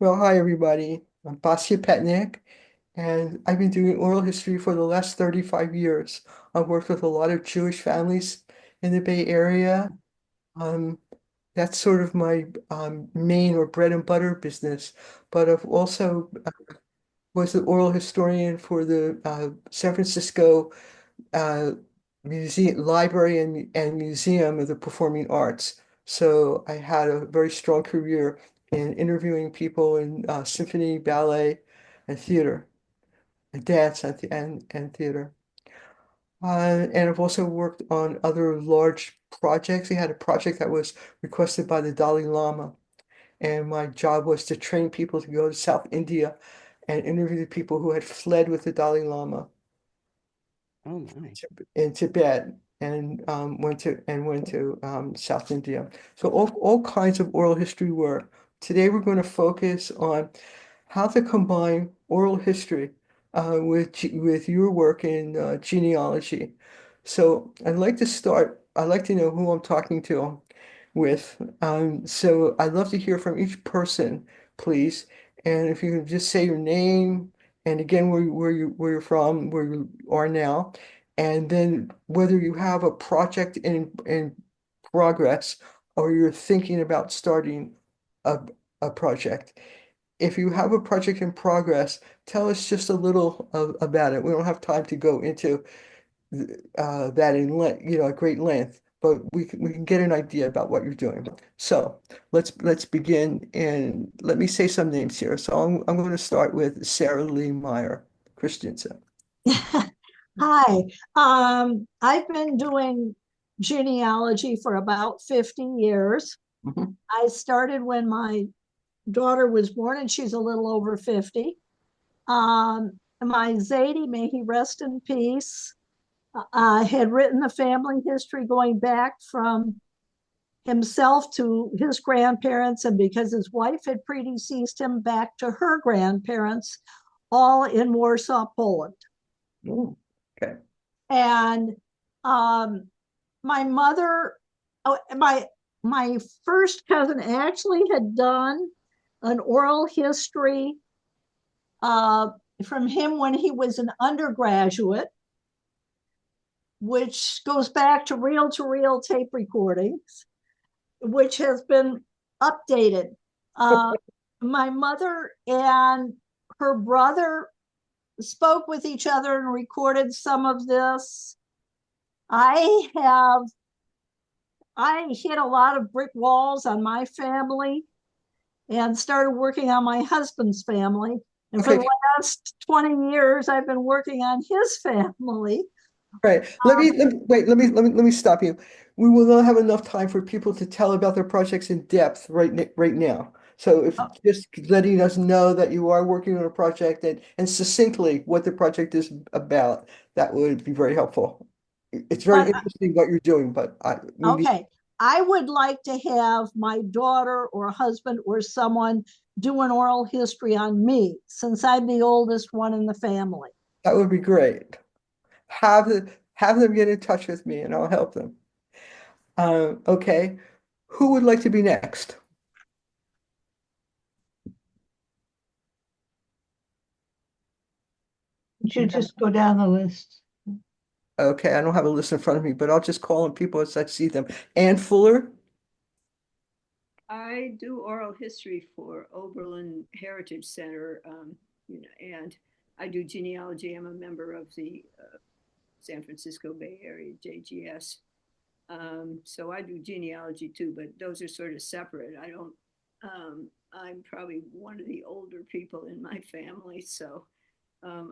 Well, hi everybody. I'm Basya Petnick, and I've been doing oral history for the last 35 years. I've worked with a lot of Jewish families in the Bay Area. Um, that's sort of my main or bread and butter business. But I've also was an oral historian for the San Francisco uh, museum, library and museum of the performing arts. So I had a very strong career in interviewing people in symphony, ballet, and theater, and dance and theater. And I've also worked on other large projects. We had a project that was requested by the Dalai Lama, and my job was to train people to go to South India and interview the people who had fled with the Dalai Lama Oh my. in Tibet and went to South India. So all kinds of oral history work. Today we're going to focus on how to combine oral history with your work in genealogy. So I'd like to start. I'd like to know who I'm talking to with. So I'd love to hear from each person, please. And if you could just say your name and again where you're from, where you are now, and then whether you have a project in progress or you're thinking about starting a, a project. If you have a project in progress, tell us just a little about it. We don't have time to go into that in at great length, but we can get an idea about what you're doing. So let's begin, and let me say some names here. So I'm going to start with Sarah Lee Meyer Christensen. Hi. I've been doing genealogy for about 50 years. Mhm. I started when my daughter was born, and she's a little over 50. My Zadie, may he rest in peace, had written the family history going back from himself to his grandparents, and because his wife had predeceased him, back to her grandparents, all in Warsaw, Poland. Ooh, okay. And my mother, oh, my first cousin actually had done an oral history uh, from him when he was an undergraduate, which goes back to reel tape recordings, which has been updated. Uh, my mother and her brother spoke with each other and recorded some of this. I have I hit a lot of brick walls on my family and started working on my husband's family. And for Okay, the last 20 years, I've been working on his family. right. Let me stop you. We will not have enough time for people to tell about their projects in depth right now. So if just letting us know that you are working on a project and succinctly what the project is about, that would be very helpful. It's very But interesting what you're doing, but we need. okay, I would like to have my daughter or husband or someone do an oral history on me, since I'm the oldest one in the family. That would be great. Have them get in touch with me and I'll help them. Okay. Who would like to be next? You should just go down the list. Okay, I don't have a list in front of me, but I'll just call on people as I see them. Ann Fuller? I do oral history for Oberlin Heritage Center, and I do genealogy. I'm a member of the San Francisco Bay Area JGS. So I do genealogy too, but those are sort of separate. I don't, I'm probably one of the older people in my family. So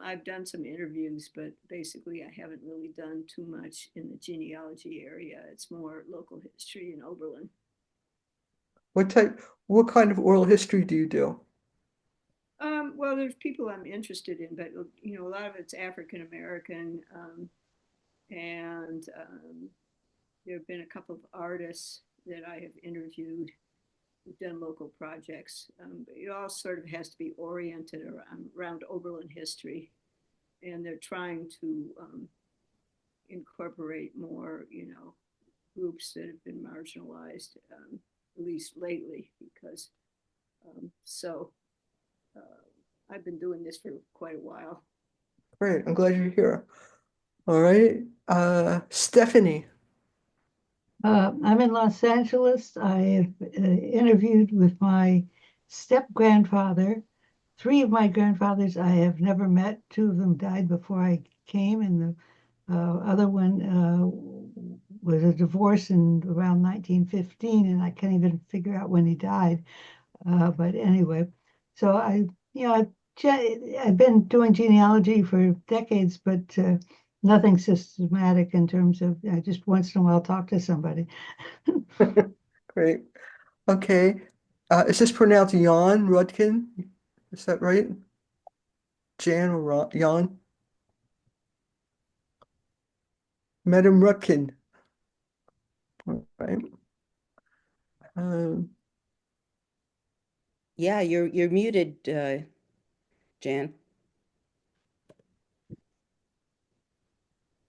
I've done some interviews, but basically I haven't really done too much in the genealogy area. It's more local history in Oberlin. What kind of oral history do you do? Well, there's people I'm interested in, but a lot of it's African American, and there have been a couple of artists that I have interviewed who've done local projects. But it all sort of has to be oriented around Oberlin history, and they're trying to incorporate more, groups that have been marginalized, at least lately, because so. I've been doing this for quite a while. Great. I'm glad you're here. All right. Stephanie. I'm in Los Angeles. I have interviewed with my step-grandfather. Three of my grandfathers I have never met. Two of them died before I came, and the other one was a divorce in around 1915, and I can't even figure out when he died. But anyway, so I've been doing genealogy for decades, but nothing systematic in terms of, I just once in a while talk to somebody. Great. Okay. Is this pronounced Jan Rudkin? Is that right? Jan or Jan? Madam Rudkin. All right. Um, Yeah, you're muted, Jan.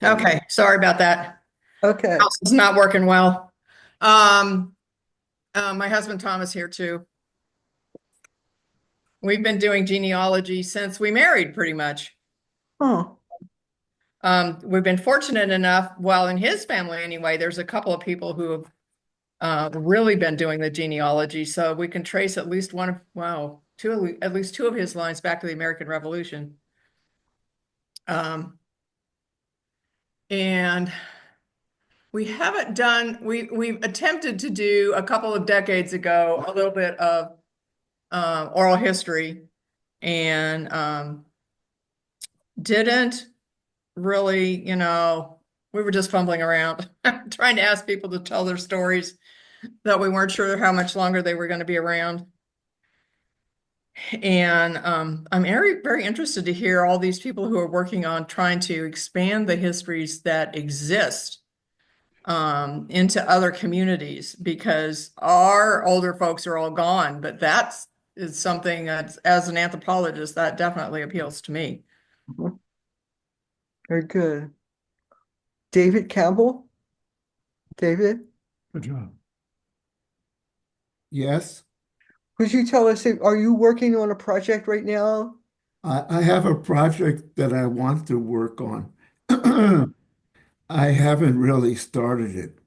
Okay, sorry about that. okay. House is not working well. My husband Tom is here too. We've been doing genealogy since we married, pretty much. Oh, We've been fortunate enough, well, in his family anyway, there's a couple of people who have really been doing the genealogy, so we can trace at least one of, wow, at least two of his lines back to the American Revolution. And we haven't done, we've attempted to do a couple of decades ago, a little bit of oral history, and didn't really, we were just fumbling around trying to ask people to tell their stories that we weren't sure how much longer they were going to be around. And I'm very, very interested to hear all these people who are working on trying to expand the histories that exist into other communities, because our older folks are all gone, but is something that, as an anthropologist, that definitely appeals to me. very good. David Campbell? David, Good job. Yes, could you tell us, are you working on a project right now? I have a project that I want to work on. I haven't really started it.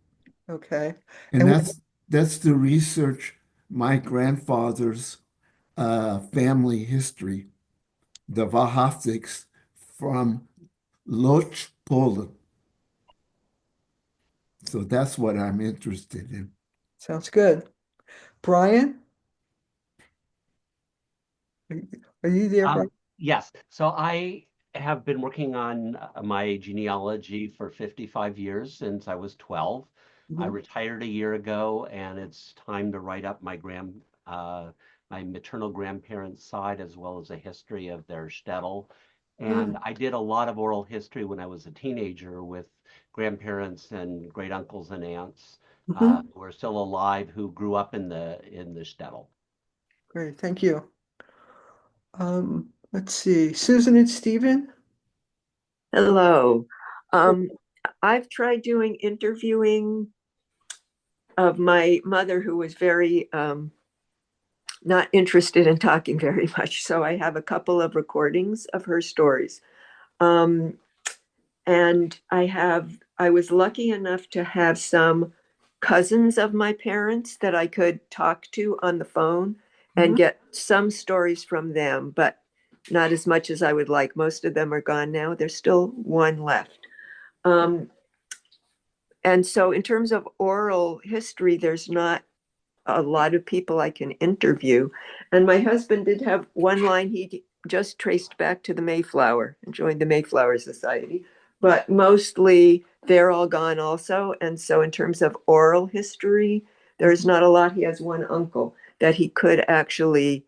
Okay. And And that's to research my grandfather's family history, the Wachowski's from Lodz, Poland. So that's what I'm interested in. sounds good. Brian? Are you there, Brian? Yes. So I have been working on my genealogy for 55 years, since I was 12. I Mhm. retired a year ago, and it's time to write up my maternal grandparents' side, as well as a history of their shtetl. And I did a lot of oral history when I was a teenager with grandparents and great uncles and aunts Mhm. who are still alive, who grew up in the shtetl. Great, thank you. Let's see, Susan and Stephen? Hello. Um, I've tried doing interviewing of my mother, who was very not interested in talking very much. So I have a couple of recordings of her stories. And I was lucky enough to have some cousins of my parents that I could talk to on the phone and get some stories from them, but not as much as I would like. Most of them are gone now. There's still one left. And so in terms of oral history, there's not a lot of people I can interview. And my husband did have one line he just traced back to the Mayflower and joined the Mayflower Society, but mostly they're all gone also. And so in terms of oral history, there's not a lot. He has one uncle that he could actually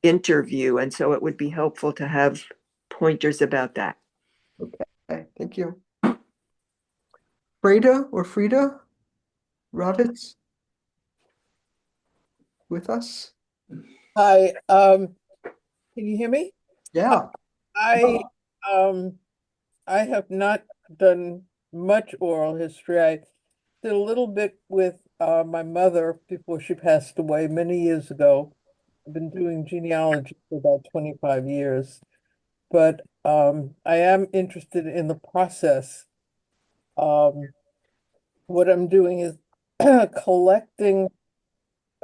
interview. And so it would be helpful to have pointers about that. Okay, thank you. Frida Roberts with us? Hi, can you hear me? Yeah. I um I have not done much oral history. I did a little bit with my mother before she passed away many years ago. I've been doing genealogy for about 25 years, but I am interested in the process. Um, what I'm doing is collecting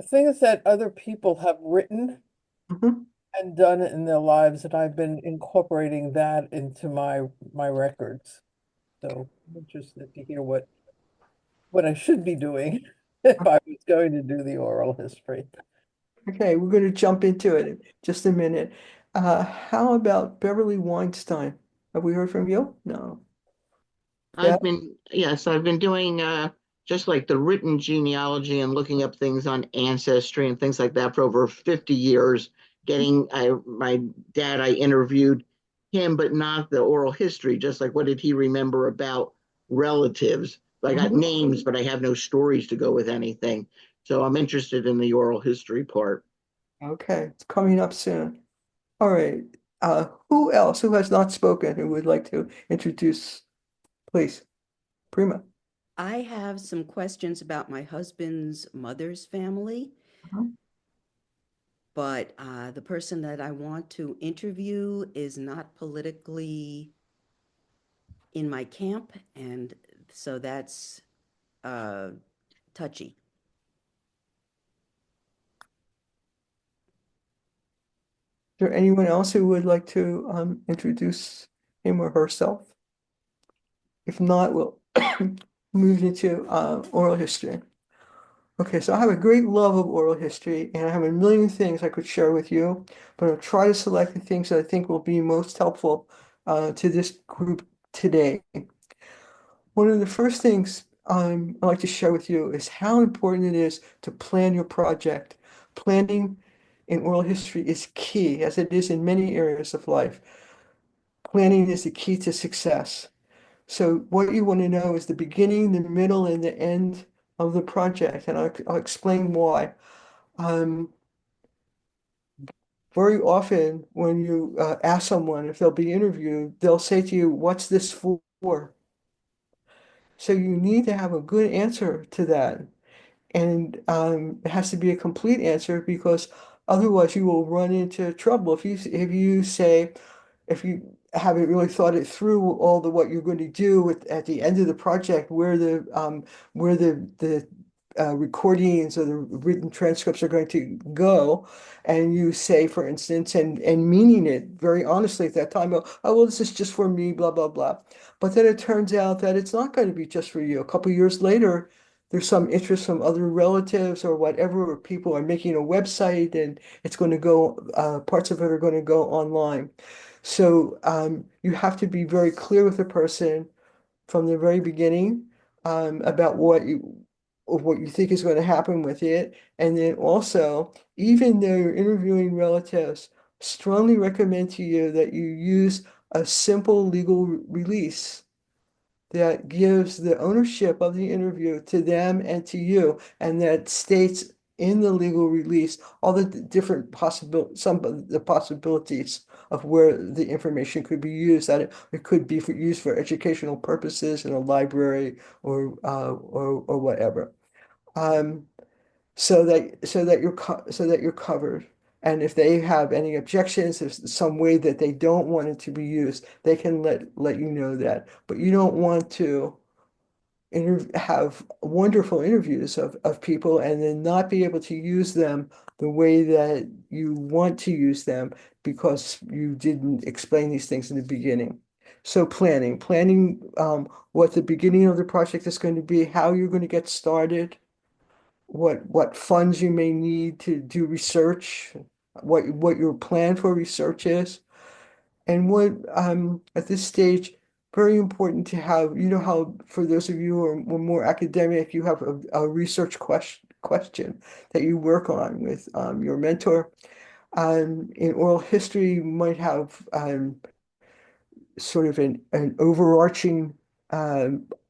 things that other people have written Mhm. and done in their lives, and I've been incorporating that into my records. So I'm interested to hear what I should be doing if I was going to do the oral history. Okay, we're going to jump into it in just a minute. How about Beverly Weinstein? Have we heard from you? No. Beth? Yes, I've been doing just like the written genealogy and looking up things on ancestry and things like that for over 50 years. My dad, I interviewed him, but not the oral history, just like what did he remember about relatives. I got Mhm. names, but I have no stories to go with anything. So I'm interested in the oral history part. Okay, it's coming up soon. All right. Who else who has not spoken who would like to introduce, please? Prima. I have some questions about my husband's mother's family, Uh-huh. but the person that I want to interview is not politically in my camp, and so that's uh, touchy. Is there anyone else who would like to introduce him or herself? If not, we'll move into oral history. Okay, so I have a great love of oral history, and I have a million things I could share with you, but I'll try to select the things that I think will be most helpful to this group today. One of the first things I'd like to share with you is how important it is to plan your project. Planning in oral history is key, as it is in many areas of life. Planning is the key to success. So what you want to know is the beginning, the middle, and the end of the project, and I'll explain why. Um, Very often when you ask someone if they'll be interviewed, they'll say to you, "What's this for?" So you need to have a good answer to that. And it has to be a complete answer because otherwise you will run into trouble. If you say, if you haven't really thought it through all the what you're going to do at the end of the project, where the recordings or the written transcripts are going to go, and you say, for instance, and meaning it very honestly at that time, oh well, this is just for me, blah blah blah. But then it turns out that it's not going to be just for you. A couple years later, there's some interest from other relatives or whatever, or people are making a website and it's going to go, parts of it are going to go online. So you have to be very clear with the person from the very beginning about what you think is going to happen with it. And then also, even though you're interviewing relatives, strongly recommend to you that you use a simple legal release that gives the ownership of the interview to them and to you, and that states in the legal release all the different some of the possibilities of where the information could be used. That it could be used for educational purposes in a library or whatever. Um, so that you're covered. And if they have any objections, there's some way that they don't want it to be used, they can let you know that. But you don't want to have wonderful interviews of people and then not be able to use them the way that you want to use them because you didn't explain these things in the beginning. So planning what the beginning of the project is going to be, how you're going to get started, what funds you may need to do research, what your plan for research is, and what at this stage, very important to have, you know how for those of you who are more academic, you have a research question that you work on with your mentor. In oral history, you might have sort of an overarching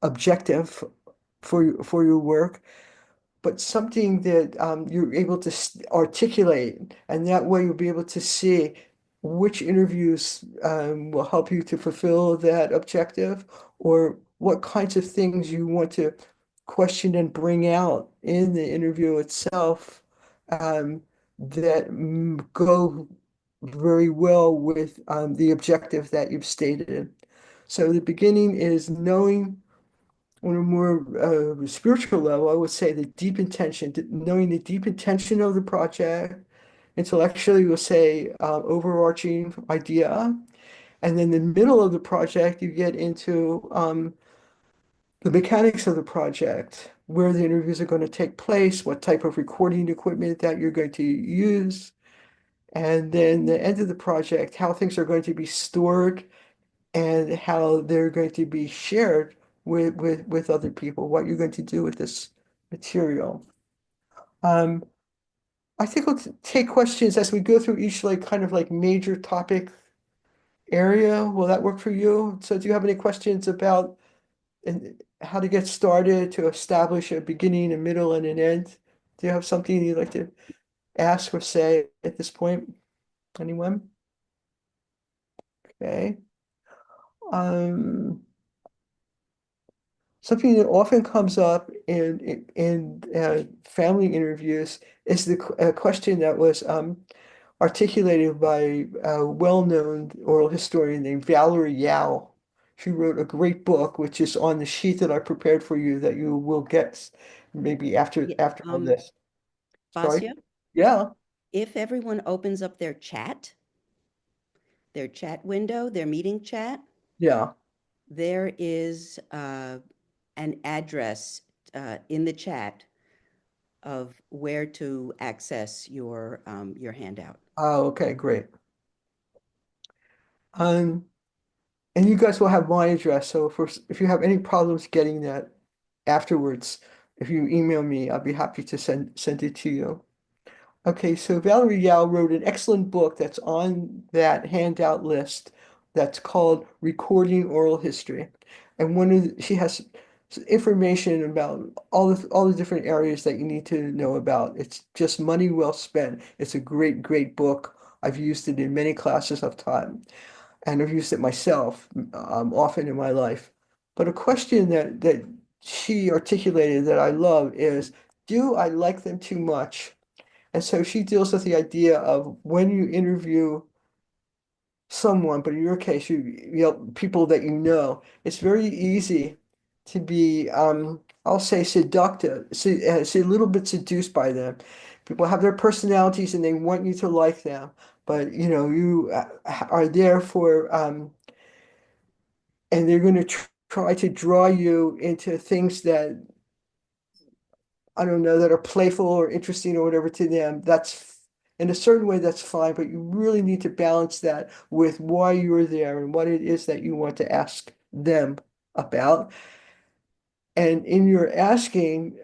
objective for your work, but something that you're able to articulate, and that way you'll be able to see which interviews will help you to fulfill that objective, or what kinds of things you want to question and bring out in the interview itself, um, that go very well with the objective that you've stated. So the beginning is knowing on a more spiritual level, I would say the deep intention, knowing the deep intention of the project. Intellectually, we'll say overarching idea. And then the middle of the project, you get into the mechanics of the project, where the interviews are going to take place, what type of recording equipment that you're going to use, and then the end of the project, how things are going to be stored and how they're going to be shared with other people, what you're going to do with this material. Um, I think we'll take questions as we go through each like kind of like major topic area. Will that work for you? So do you have any questions about how to get started to establish a beginning, a middle, and an end? Do you have something you'd like to ask or say at this point? Anyone? Okay. Something that often comes up in family interviews is the question that was articulated by a well-known oral historian named Valerie Yao. She wrote a great book, which is on the sheet that I prepared for you that you will get maybe after Yeah, after all this. Sorry? Basya, Yeah, if everyone opens up their chat window, their meeting chat, yeah. there is an address in the chat of where to access your handout. Oh, okay, great. Um, and you guys will have my address, so if you have any problems getting that afterwards, if you email me, I'll be happy to send it to you. Okay, so Valerie Yao wrote an excellent book that's on that handout list that's called Recording Oral History. And she has information about all the different areas that you need to know about. It's just money well spent. It's a great, great book. I've used it in many classes I've taught, and I've used it myself often in my life. But a question that she articulated that I love is, do I like them too much? And so she deals with the idea of when you interview someone, but in your case, you know, people that you know, it's very easy to be, I'll say seductive, a little bit seduced by them. People have their personalities and they want you to like them, but you know, you are there for, and they're going to try to draw you into things that I don't know, that are playful or interesting or whatever to them, that's in a certain way, that's fine, but you really need to balance that with why you're there and what it is that you want to ask them about. And in your asking,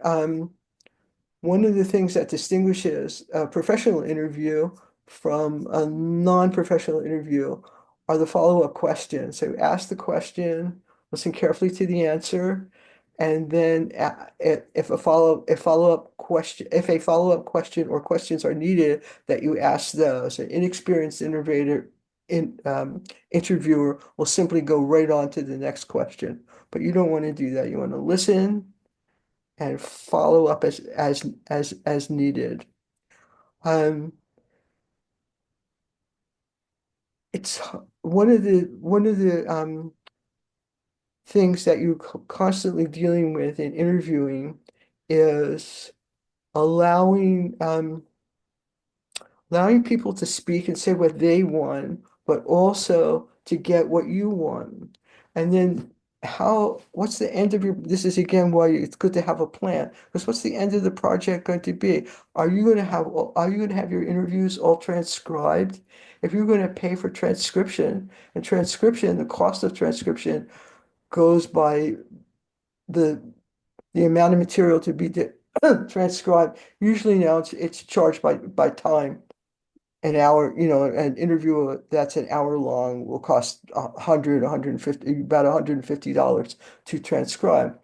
one of the things that distinguishes a professional interview from a non-professional interview are the follow-up questions. So ask the question, listen carefully to the answer, and then if a follow-up question or questions are needed, that you ask those. An inexperienced interviewer will simply go right on to the next question. But you don't want to do that. You want to listen and follow up as needed. Um, it's one of the things that you're constantly dealing with in interviewing is allowing allowing people to speak and say what they want, but also to get what you want. And then what's the end of this is again why it's good to have a plan, because what's the end of the project going to be? Are you going to have your interviews all transcribed? If you're going to pay for transcription, and transcription, the cost of transcription goes by the amount of material to be transcribed. Usually now it's charged by time. An hour, you know, an interview that's an hour long will cost 150, about $150 to transcribe.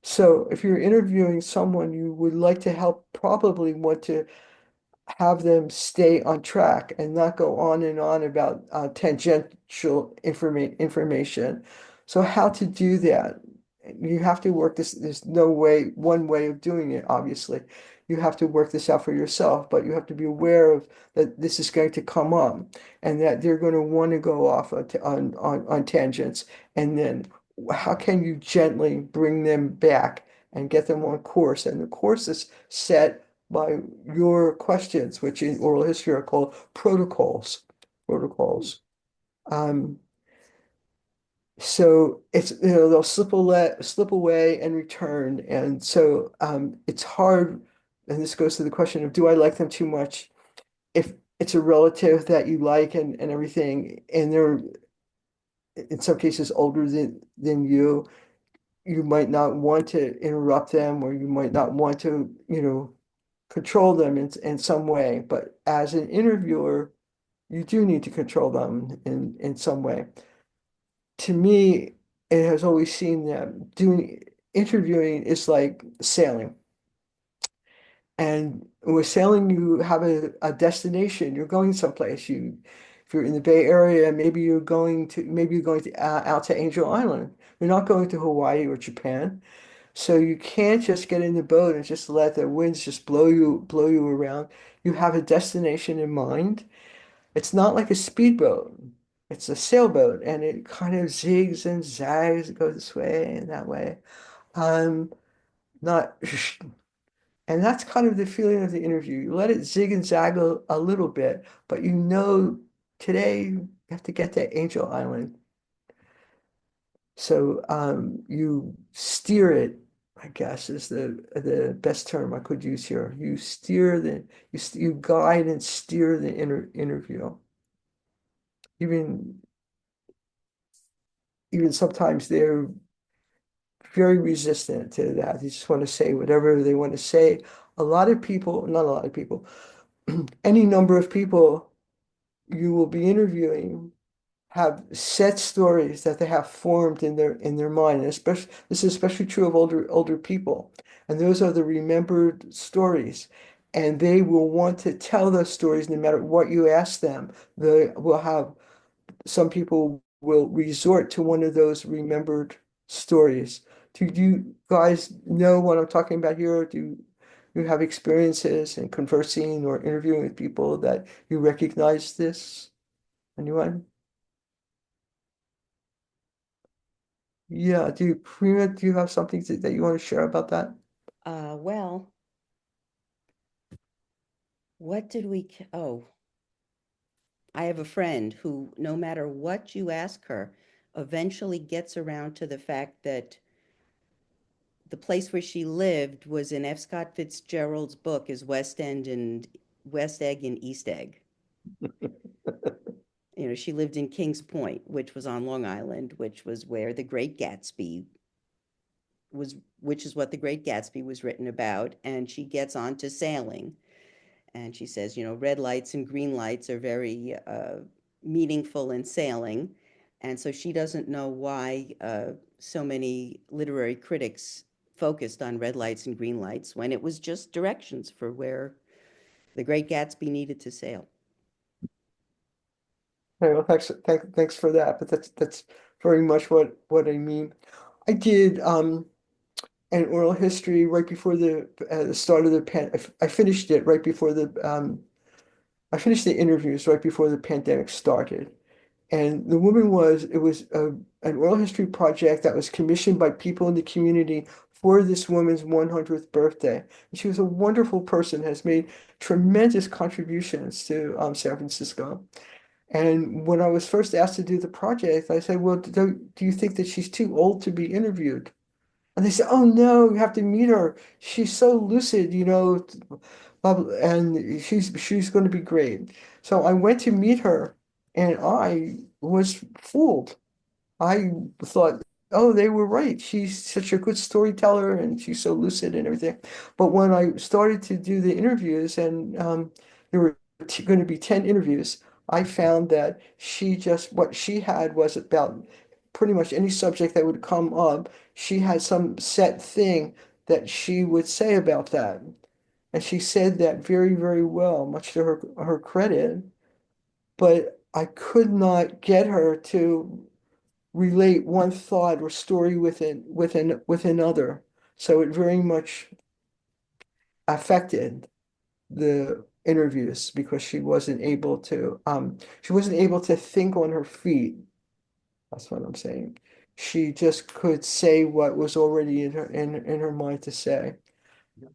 So if you're interviewing someone you would like to help, probably want to have them stay on track and not go on and on about tangential information. So how to do that? You have to work this, there's no way, one way of doing it, obviously. you have to work this out for yourself, but you have to be aware of that this is going to come up and that they're going to want to go off on tangents. And then how can you gently bring them back and get them on course? And the course is set by your questions, which in oral history are called protocols. Protocols. Um, so it's, they'll slip away and return. And so it's hard. And this goes to the question of, do I like them too much? If it's a relative that you like and everything, and they're in some cases older than you might not want to interrupt them, or you might not want to, control them in some way. But as an interviewer, you do need to control them in some way. To me, it has always seemed that doing interviewing is like sailing. And with sailing, you have a destination. You're going someplace. If you're in the Bay Area, maybe you're going to out to Angel Island. You're not going to Hawaii or Japan. So you can't just get in the boat and just let the winds just blow you around. You have a destination in mind. It's not like a speedboat. It's a sailboat, and it kind of zigs and zags, it goes this way and that way. Um, not, and that's kind of the feeling of the interview. You let it zig and zag a little bit, but today you have to get to Angel Island. So you steer it, I guess, is the best term I could use here. You guide and steer the interview. Even even sometimes they're very resistant to that. They just want to say whatever they want to say. A lot of people, not a lot of people, any number of people you will be interviewing have set stories that they have formed in their mind. And especially this is especially true of older people. And those are the remembered stories. And they will want to tell those stories no matter what you ask them. They will have some people will resort to one of those remembered stories. Do you guys know what I'm talking about here? Do you have experiences in conversing or interviewing with people that you recognize this? Anyone? Yeah, Prima, do you have something that you want to share about that? Well, what did oh, I have a friend who, no matter what you ask her, eventually gets around to the fact that the place where she lived was in F. Scott Fitzgerald's book is West Egg and East Egg. She lived in Kings Point, which was on Long Island, which is what The Great Gatsby was written about. And she gets on to sailing. And she says, red lights and green lights are very meaningful in sailing. And so she doesn't know why so many literary critics focused on red lights and green lights when it was just directions for where The Great Gatsby needed to sail. Okay, well, thanks for that. But that's very much what I mean. I did an oral history right before the start of the I finished it right before I finished the interviews right before the pandemic started. And the woman it was an oral history project that was commissioned by people in the community for this woman's 100th birthday. And she was a wonderful person, has made tremendous contributions to San Francisco. And when I was first asked to do the project, I said, well, do you think that she's too old to be interviewed? And they said, oh no, you have to meet her. She's so lucid, and she's going to be great. So I went to meet her, and I was fooled. I thought, oh, they were right. She's such a good storyteller, and she's so lucid and everything. But when I started to do the interviews, and there were going to be 10 interviews, I found that what she had was about pretty much any subject that would come up. She had some set thing that she would say about that. And she said that very, very well, much to her credit. But I could not get her to relate one thought or story with another. So it very much affected the interviews because she wasn't able to think on her feet. That's what I'm saying. She just could say what was already in her mind to say.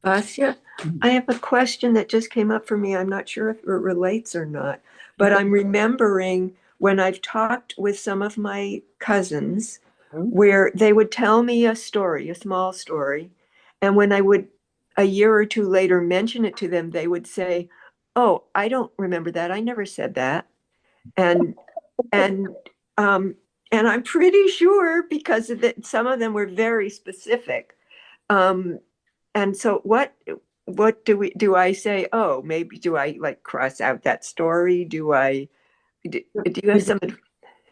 Vasya, I have a question that just came up for me. I'm not sure if it relates or not, but I'm remembering when I've talked with some of my cousins where they would tell me a story, a small story, and when I would a year or two later mention it to them, they would say, "Oh, I don't remember that. I never said that." And and um and I'm pretty sure because of it, some of them were very specific. Um, and so what do I say? Oh, maybe do I like cross out that story? Do you have some?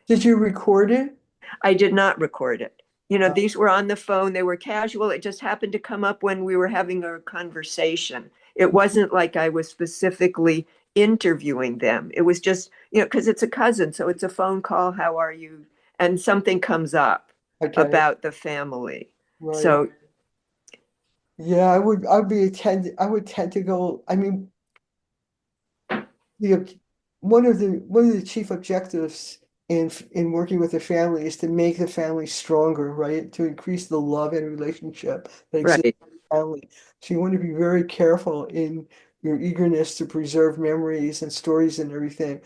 Did you record it? I did not record it. You know, these were on the phone, they were casual. It just happened to come up when we were having a conversation. It wasn't like I was specifically interviewing them. It was just, you know, because it's a cousin, so it's a phone call. How are you? And something comes up I get it. about the family. Right. So Yeah, I would tend to go, I mean, the one of the chief objectives in working with the family is to make the family stronger, right? To increase the love and relationship that exists right. in the family. So you want to be very careful in your eagerness to preserve memories and stories and everything.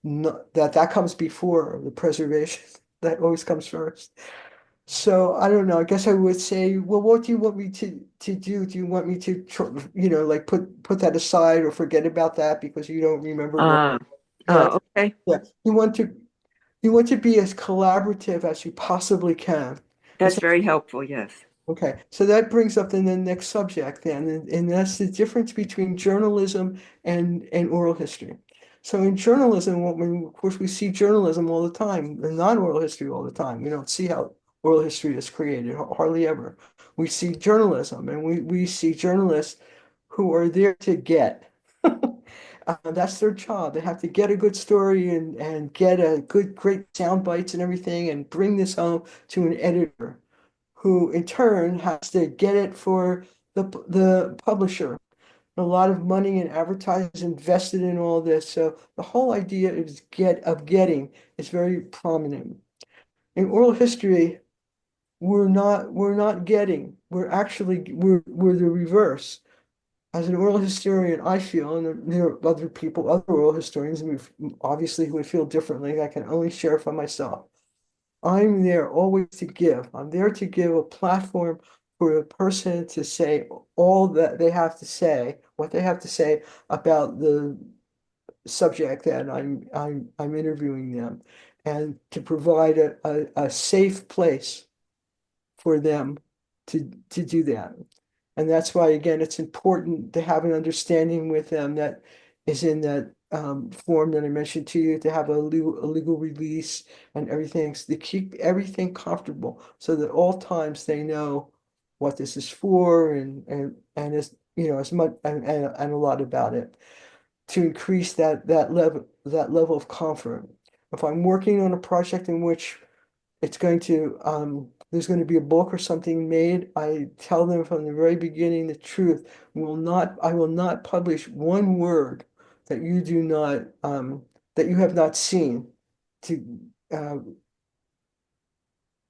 That comes before the preservation. That always comes first. So I don't know. I guess I would say, well, what do you want me to do? Do you want me to, like put that aside or forget about that because you don't remember what? Uh, Yeah, okay. yeah. You want to be as collaborative as you possibly can. And That's so, very helpful. Yes. okay, so that brings up then the next subject then, and that's the difference between journalism and oral history. So in journalism, of course, we see journalism all the time, and non-oral history all the time. We don't see how oral history is created, hardly ever. We see journalism, and we see journalists who are there to get. That's their job. They have to get a good story and get a great sound bites and everything, and bring this home to an editor who in turn has to get it for the publisher. A lot of money and advertising is invested in all this. So the whole idea of getting is very prominent. In oral history, we're not getting. We're the reverse. As an oral historian, I feel, and there are other people, other oral historians, obviously who would feel differently. I can only share from myself. I'm there always to give. I'm there to give a platform for a person to say all that they have to say, what they have to say about the subject that I'm interviewing them, and to provide a safe place for them to do that. And that's why, again, it's important to have an understanding with them that is in that form that I mentioned to you, to have a legal release and everything, so to keep everything comfortable so that all times they know what this is for and as much and a lot about it to increase that level of comfort. If I'm working on a project in which there's going to be a book or something made, I tell them from the very beginning the truth. I will not publish one word that you do not, that you have not seen to, uh,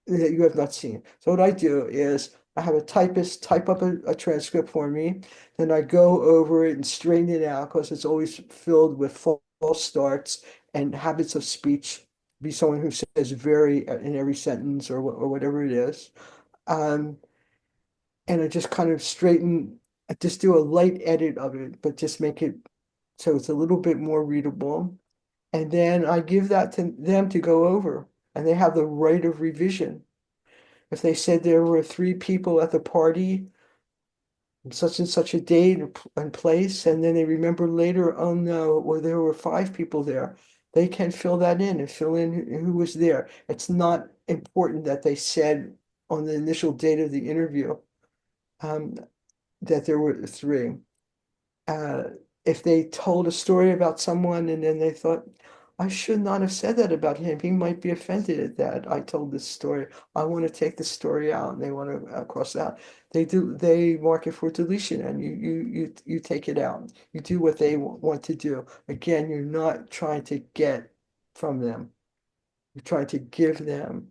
that you have not seen. So what I do is I have a typist type up a transcript for me, then I go over it and straighten it out because it's always filled with false starts and habits of speech. Be someone who says very in every sentence or whatever it is. Um, and I just kind of I just do a light edit of it, but just make it so it's a little bit more readable. And then I give that to them to go over, and they have the right of revision. If they said there were 3 people at the party, such and such a date and place, and then they remember later, oh no, well, there were 5 people there. They can fill that in and fill in who was there. It's not important that they said on the initial date of the interview um, that there were 3. Uh, if they told a story about someone and then they thought, I should not have said that about him. He might be offended that I told this story. I want to take the story out and they want to cross it out. They mark it for deletion and you take it out. You do what they want to do. Again, you're not trying to get from them. You're trying to give them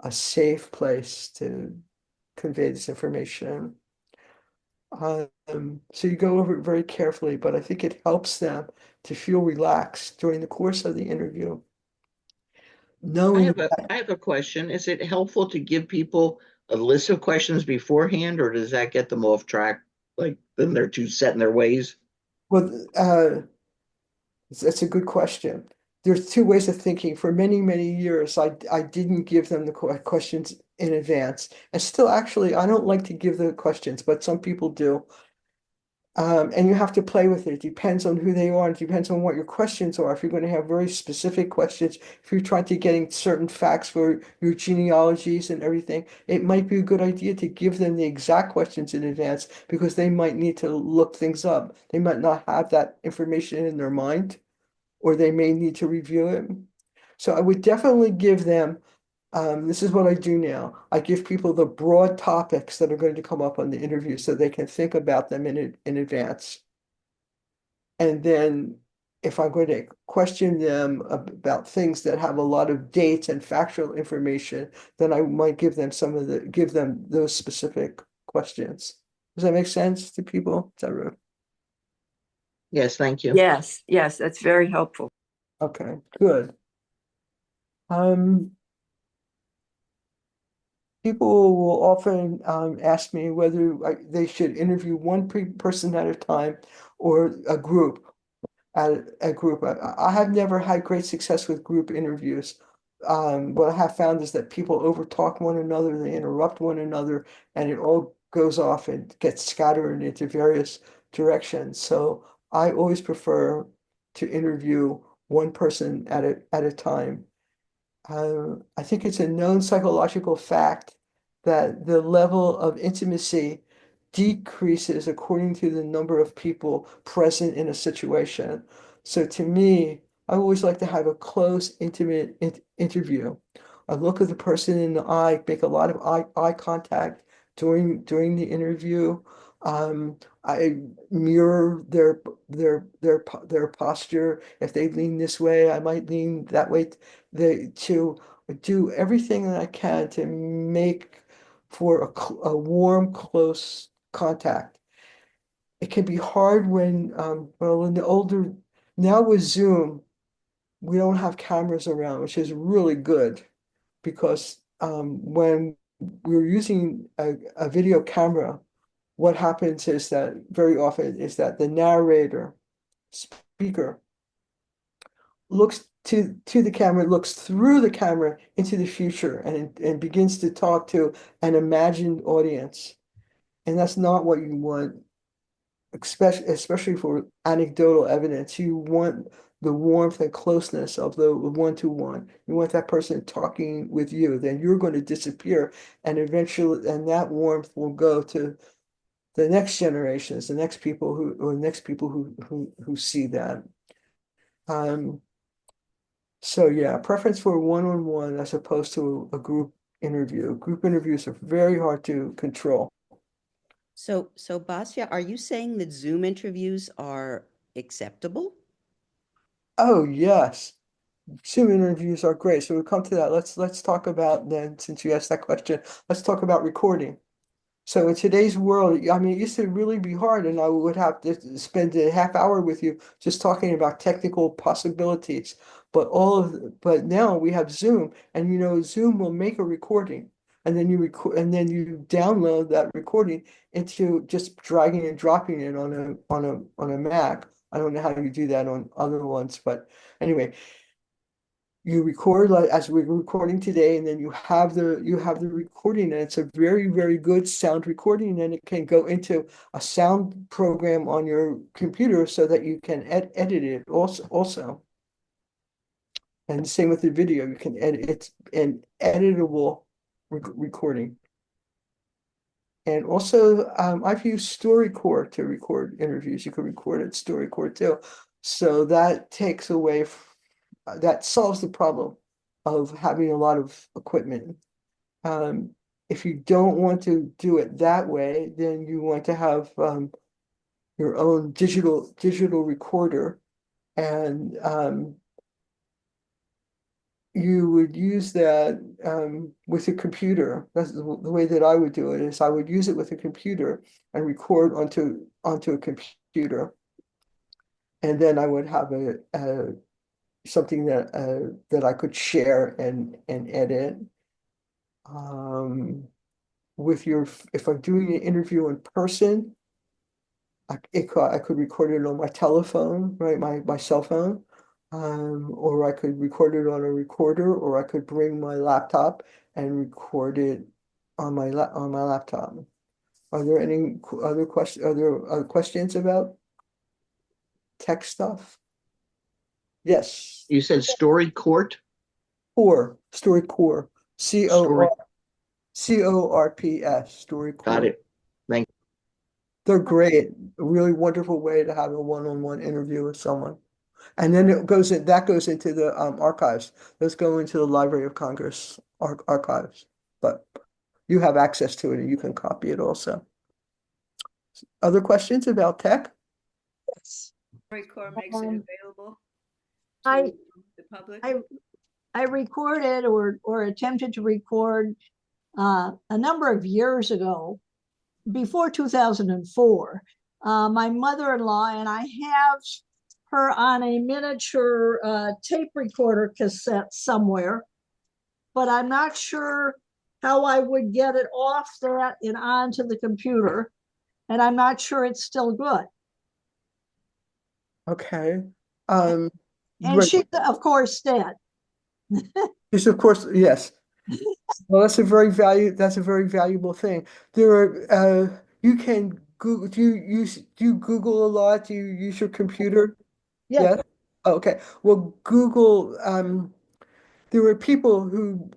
a safe place to convey this information. So you go over it very carefully, but I think it helps them to feel relaxed during the course of the interview, knowing I have a question. Is it helpful to give people a list of questions beforehand, or does that get them off track? Like then they're too set in their ways? well, that's a good question. There's two ways of thinking. For many, many years, I didn't give them the questions in advance. And still, actually, I don't like to give the questions, but some people do. And you have to play with it. It depends on who they are. It depends on what your questions are. If you're going to have very specific questions, if you're trying to getting certain facts for your genealogies and everything, it might be a good idea to give them the exact questions in advance because they might need to look things up. They might not have that information in their mind, or they may need to review it. So I would definitely give them, this is what I do now. I give people the broad topics that are going to come up on the interview so they can think about them in advance. And then if I'm going to question them about things that have a lot of dates and factual information, then I might give them give them those specific questions. Does that make sense to people? Is that right? Yes, thank you. Yes, yes, that's very helpful. Okay, good. People will often ask me whether they should interview one person at a time or a group at a group. I have never had great success with group interviews. What I have found is that people overtalk one another, they interrupt one another, and it all goes off and gets scattered into various directions. So I always prefer to interview one person at a time. I think it's a known psychological fact that the level of intimacy decreases according to the number of people present in a situation. So to me, I always like to have a close, intimate interview. I look at the person in the eye, make a lot of eye contact during the interview. I mirror their posture. If they lean this way, I might lean that way. To do everything that I can to make for a warm, close contact. It can be hard when, well, in the older, now with Zoom, we don't have cameras around, which is really good because when we're using a video camera, what happens is that very often is that the narrator, speaker, looks to the camera, looks through the camera into the future and begins to talk to an imagined audience. And that's not what you want, especially for anecdotal evidence. You want the warmth and closeness of the one-to-one. You want that person talking with you, then you're going to disappear. And eventually, and that warmth will go to the next generations, the next people who see that. So yeah, preference for one-on-one as opposed to a group interview. Group interviews are very hard to control. So Basya, are you saying that Zoom interviews are acceptable? Oh yes, Zoom interviews are great. So we'll come to that. Let's talk about then, since you asked that question, let's talk about recording. So in today's world, I mean, it used to really be hard, and I would have to spend a half hour with you just talking about technical possibilities. But now we have Zoom, and Zoom will make a recording, and then you record, and then you download that recording into just dragging and dropping it on a Mac. I don't know how you do that on other ones, but anyway, you record like as we're recording today, and then you have the recording, and it's a very, very good sound recording, and it can go into a sound program on your computer so that you can edit it also. And the same with the video, you can edit it's an editable recording. And also, I've used StoryCorps to record interviews. You can record at StoryCorps too. So that takes away, that solves the problem of having a lot of equipment. Um, if you don't want to do it that way, then you want to have your own digital recorder, and you would use that with a computer. That's the way that I would do it, is I would use it with a computer and record onto a computer. And then I would have a something that I could share and edit. Um, if I'm doing an interview in person, I could record it on my telephone, right? My cell phone. Or I could record it on a recorder, or I could bring my laptop and record it on on my laptop. Are there any other questions about tech stuff? Yes. You said Story Court? Story Core. Story, CORPS, Story got Core. it. Thank They're great. A really wonderful way to have a one-on-one interview with someone. And then that goes into the archives. Those go into the Library of Congress archives. But you have access to it and you can copy it also. Other questions about tech? Yes. StoryCorps makes it Um, available I, to the public. I recorded or attempted to record a number of years ago, before 2004, my mother-in-law, and I have her on a miniature tape recorder cassette somewhere, but I'm not sure how I would get it off that and onto the computer, and I'm not sure it's still good. Okay. And Right. she's, of course, dead. Yes, of course, yes. Well, that's a very valuable thing. There are you can Google, do you Google a lot? Do you use your computer? Yeah. Yes. Okay. Well, Google, there were people who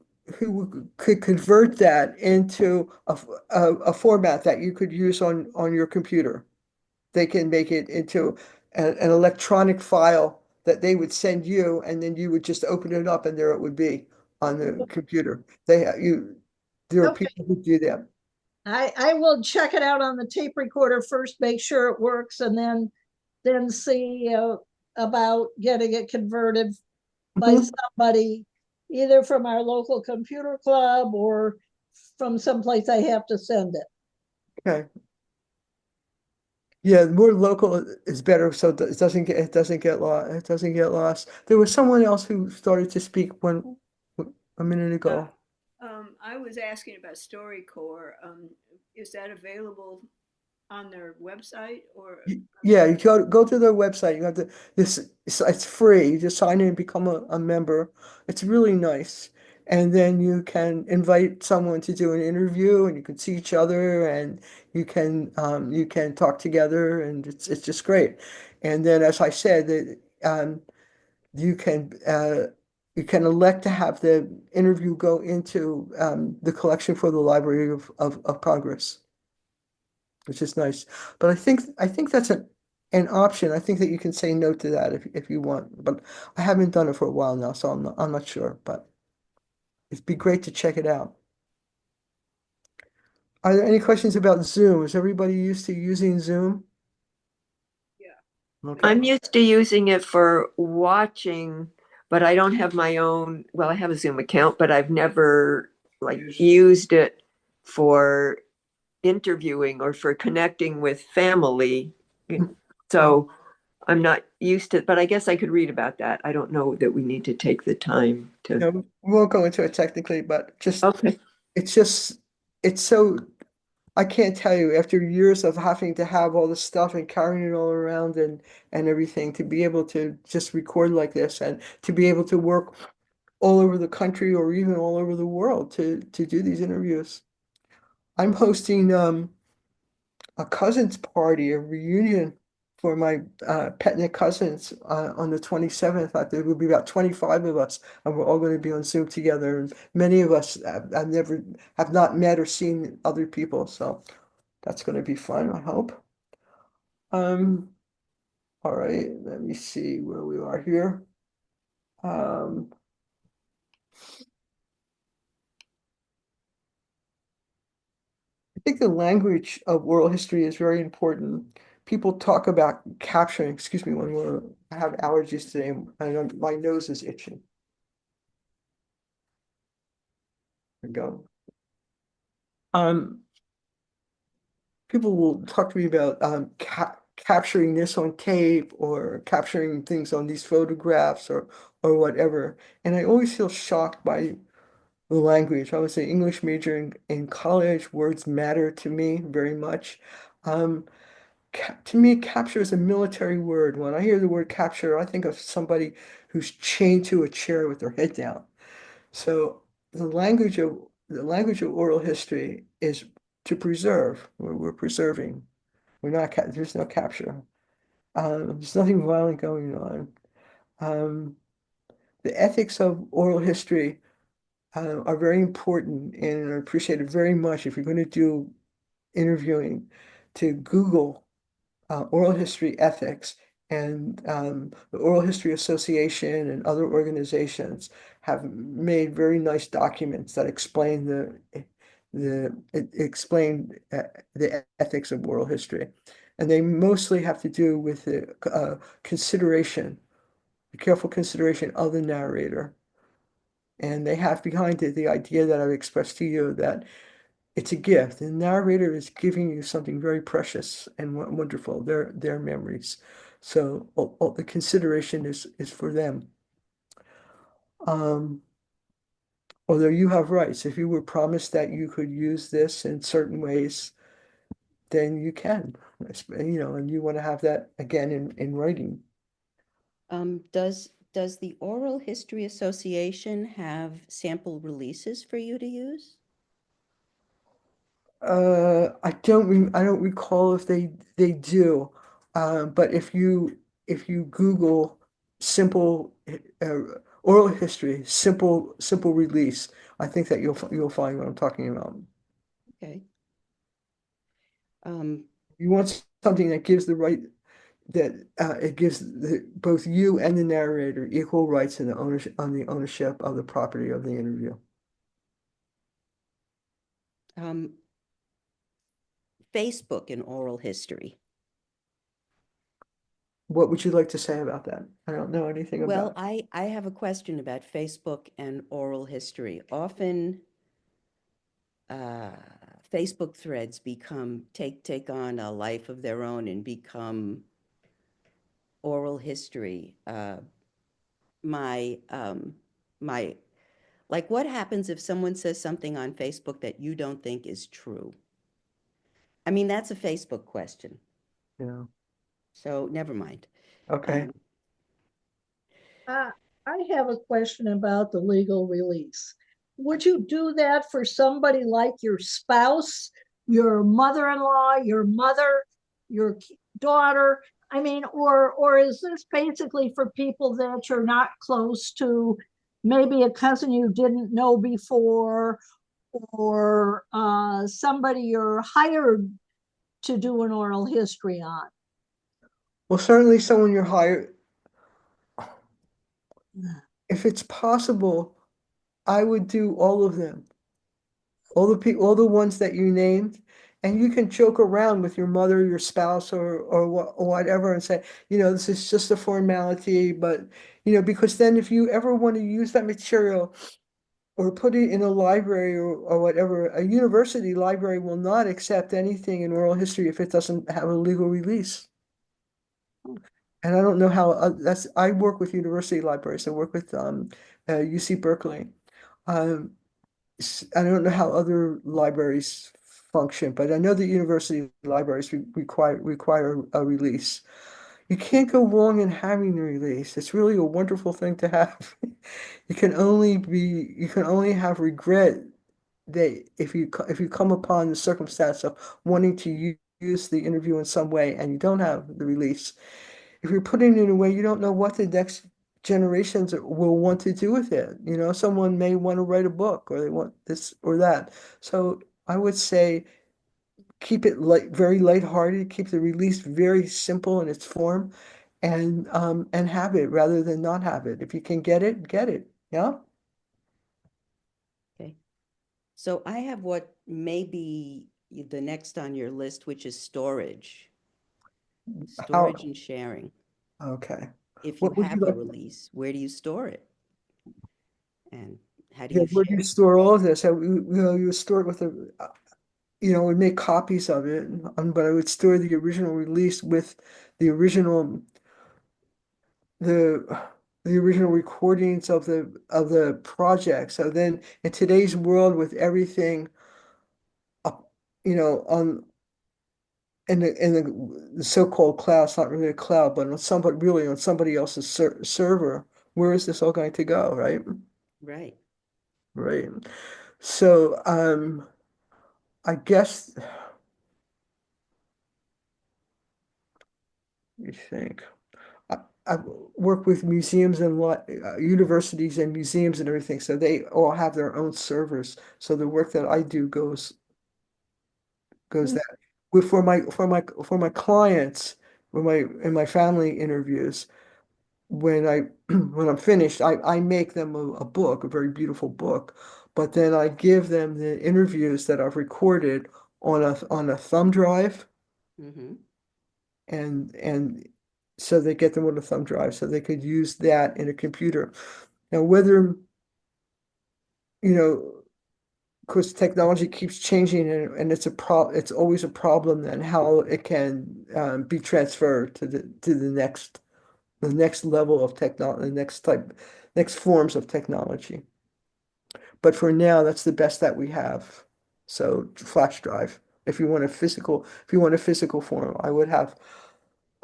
could convert that into a format that you could use on your computer. They can make it into an electronic file that they would send you, and then you would just open it up, and there it would be on the computer. There are Okay. people who do that. I will check it out on the tape recorder first, make sure it works, and then see about getting it converted by Mhm. somebody, either from our local computer club or from someplace I have to send it. Okay. Yeah, more local is better, so it doesn't get lost. There was someone else who started to speak a minute ago. I was asking about StoryCorps. Is that available on their website or? Yeah, you go to their website. You have to it's free. You just sign in and become a member. It's really nice. And then you can invite someone to do an interview, and you can see each other, and you can talk together, and it's just great. And then, as I said, that you can you can elect to have the interview go into the collection for the Library of Congress, which is nice. But I think that's an option. I think that you can say no to that if you want. But I haven't done it for a while now, so I'm not sure. But it'd be great to check it out. Are there any questions about Zoom? Is everybody used to using Zoom? Yeah. Okay. I'm used to using it for watching, but I don't have my own, well, I have a Zoom account, but I've never used it for interviewing or for connecting with family. So I'm not used to, but I guess I could read about that. I don't know that we need to take the time to. No, we won't go into it technically, but Okay. it's just it's so I can't tell you, after years of having to have all this stuff and carrying it all around and everything, to be able to just record like this and to be able to work all over the country or even all over the world to do these interviews. I'm hosting a cousin's party, a reunion for my Petnick cousins on the 27th. I think there will be about 25 of us, and we're all going to be on Zoom together. And many of us have not met or seen other people, so that's going to be fun, I hope. Um, All right, let me see where we are here. I think the language of oral history is very important. People talk about capturing, excuse me, I have allergies today and my nose is itching. There we go. People will talk to me about capturing this on tape or capturing things on these photographs or whatever. And I always feel shocked by the language. I was an English major in college. Words matter to me very much. To me, capture is a military word. When I hear the word capture, I think of somebody who's chained to a chair with their head down. So the language of oral history is to preserve. We're preserving. There's no capture. There's nothing violent going on. Um, the ethics of oral history are very important and are appreciated very much if you're going to do interviewing to Google oral history ethics, and the Oral History Association and other organizations have made very nice documents that explain the ethics of oral history, and they mostly have to do with the careful consideration of the narrator, and they have behind it the idea that I've expressed to you that it's a gift. The narrator is giving you something very precious and wonderful, their memories. So all the consideration is for them. Um, Although you have rights, if you were promised that you could use this in certain ways, then you can, and you want to have that again in writing. Does the Oral History Association have sample releases for you to use? I don't recall if they do. But if you Google simple oral history, simple release, I think that you'll find what I'm talking about. Okay. You want something that gives it gives both you and the narrator equal rights in the ownership of the property of the interview. Facebook and oral history. What would you like to say about that? I don't know anything Well, about. I have a question about Facebook and oral history. Often, Facebook threads take on a life of their own and become oral history. My like, what happens if someone says something on Facebook that you don't think is true? I mean, that's a Facebook question. Yeah. So never mind. Okay. I have a question about the legal release. Would you do that for somebody like your spouse, your mother-in-law, your mother, your daughter? I mean, or is this basically for people that you're not close to, maybe a cousin you didn't know before, or somebody you're hired to do an oral history on? Well, certainly someone you're hired. If it's possible, I would do all of them. All the ones that you named, and you can joke around with your mother, your spouse, or whatever, and say, this is just a formality, but because then if you ever want to use that material or put it in a library or whatever, a university library will not accept anything in oral history if it doesn't have a legal release. And I don't know how I work with university libraries. I work with UC Berkeley. Um, I don't know how other libraries function, but I know that university libraries require a release. You can't go wrong in having the release. It's really a wonderful thing to have. You can only have regret that if you come upon the circumstance of wanting to use the interview in some way and you don't have the release. If you're putting it in a way you don't know what the next generations will want to do with it. Someone may want to write a book or they want this or that. So I would say keep it very lighthearted, keep the release very simple in its form, and have it rather than not have it. If you can get it, get it. Yeah. Okay. So I have what may be the next on your list, which is storage. Storage How, and sharing. okay. If you What would you have a like? release, where do you store it? And how do Yeah, you where do share you it? store all of this? You store it with we make copies of it, but I would store the original release with the original the the original recordings of the project. So then in today's world with everything up, on in the so-called cloud, it's not really a cloud, but really on somebody else's server, where is this all going to go, right? Right. Right. So I guess you think. I, I work with museums and universities and museums and everything, so they all have their own servers. So the work that I do goes Hmm. that with for my clients, in my family interviews, when I when I'm finished, I make them a book, a very beautiful book, but then I give them the interviews that I've recorded on a thumb drive, Mm-hmm. and so they get them on a thumb drive so they could use that in a computer. Now, whether, you know, because technology keeps changing and it's always a problem then how it can be transferred to the next level of technology, next forms of technology. But for now, that's the best that we have. So flash drive. If you want a physical form,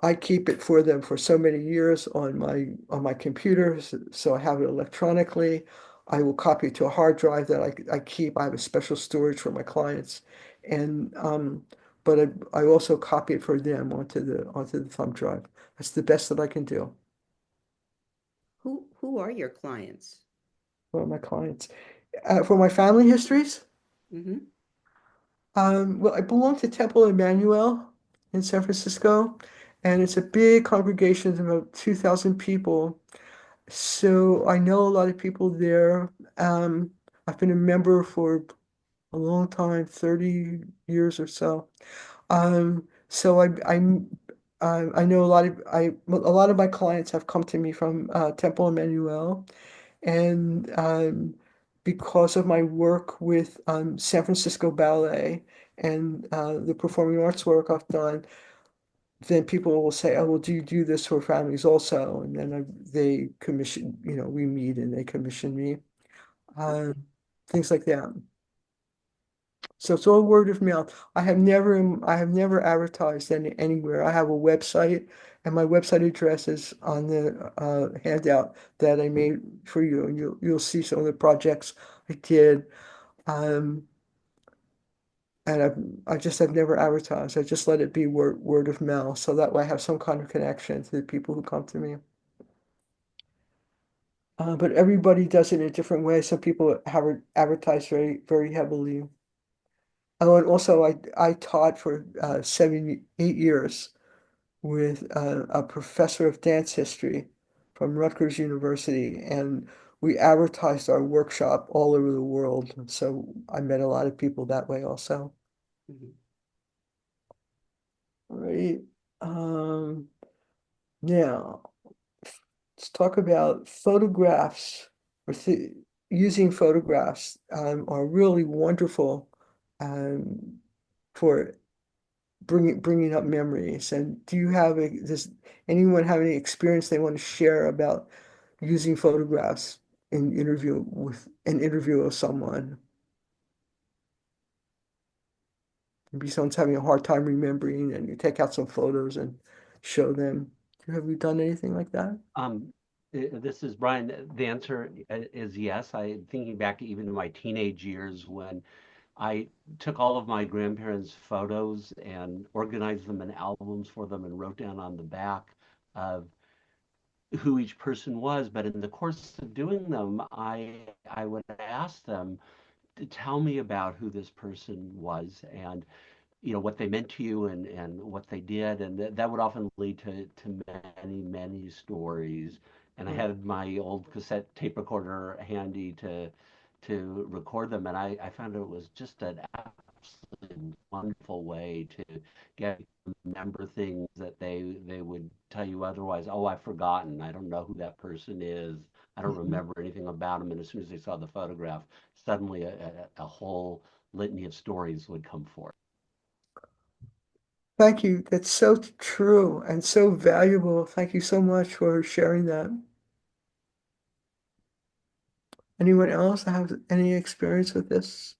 I keep it for them for so many years on my computer, so I have it electronically. I will copy it to a hard drive that I keep. I have a special storage for my clients, and but I also copy it for them onto the thumb drive. That's the best that I can do Who are your clients? for my clients. For my family histories, Mm-hmm. well, I belong to Temple Emmanuel in San Francisco, and it's a big congregation of about 2,000 people. So I know a lot of people there. I've been a member for a long time, 30 years or so. So I know a lot of my clients have come to me from Temple Emmanuel, and because of my work with San Francisco Ballet and the performing arts work I've done, then people will say, "Oh, well, do you do this for families also?" And then they commission, we meet and they commission me, uh, things like that. So it's all word of mouth. I have never advertised anywhere. I have a website, and my website address is on the handout that I made for you, and you'll see some of the projects I did. Um, and I just have never advertised. I just let it be word of mouth, so that way I have some kind of connection to the people who come to me. But everybody does it in a different way. Some people have advertised very, very heavily. Oh, and also I taught for 8 years with a professor of dance history from Rutgers University, and we advertised our workshop all over the world. So I met a lot of people that way also. Mm-hmm. Right. Um, Now let's talk about photographs or using photographs are really wonderful um, for bringing up memories. And does anyone have any experience they want to share about using photographs in interview with someone? Maybe someone's having a hard time remembering, and you take out some photos and show them. Have you done anything like that? Um, this is Brian. The answer is yes. Thinking back even to my teenage years when I took all of my grandparents' photos and organized them in albums for them and wrote down on the back of who each person was. But in the course of doing them, I would ask them to tell me about who this person was. And what they meant to you and what they did, and that would often lead to many stories. And I had my old cassette tape recorder handy to record them, and I found it was just an absolutely wonderful way to get to remember things that they would tell you otherwise. Oh, I've forgotten. I don't know who that person is. I don't remember anything about them. And as soon as they saw the photograph, suddenly a whole litany of stories would come forth. Thank you. That's so true and so valuable. Thank you so much for sharing that. Anyone else have any experience with this?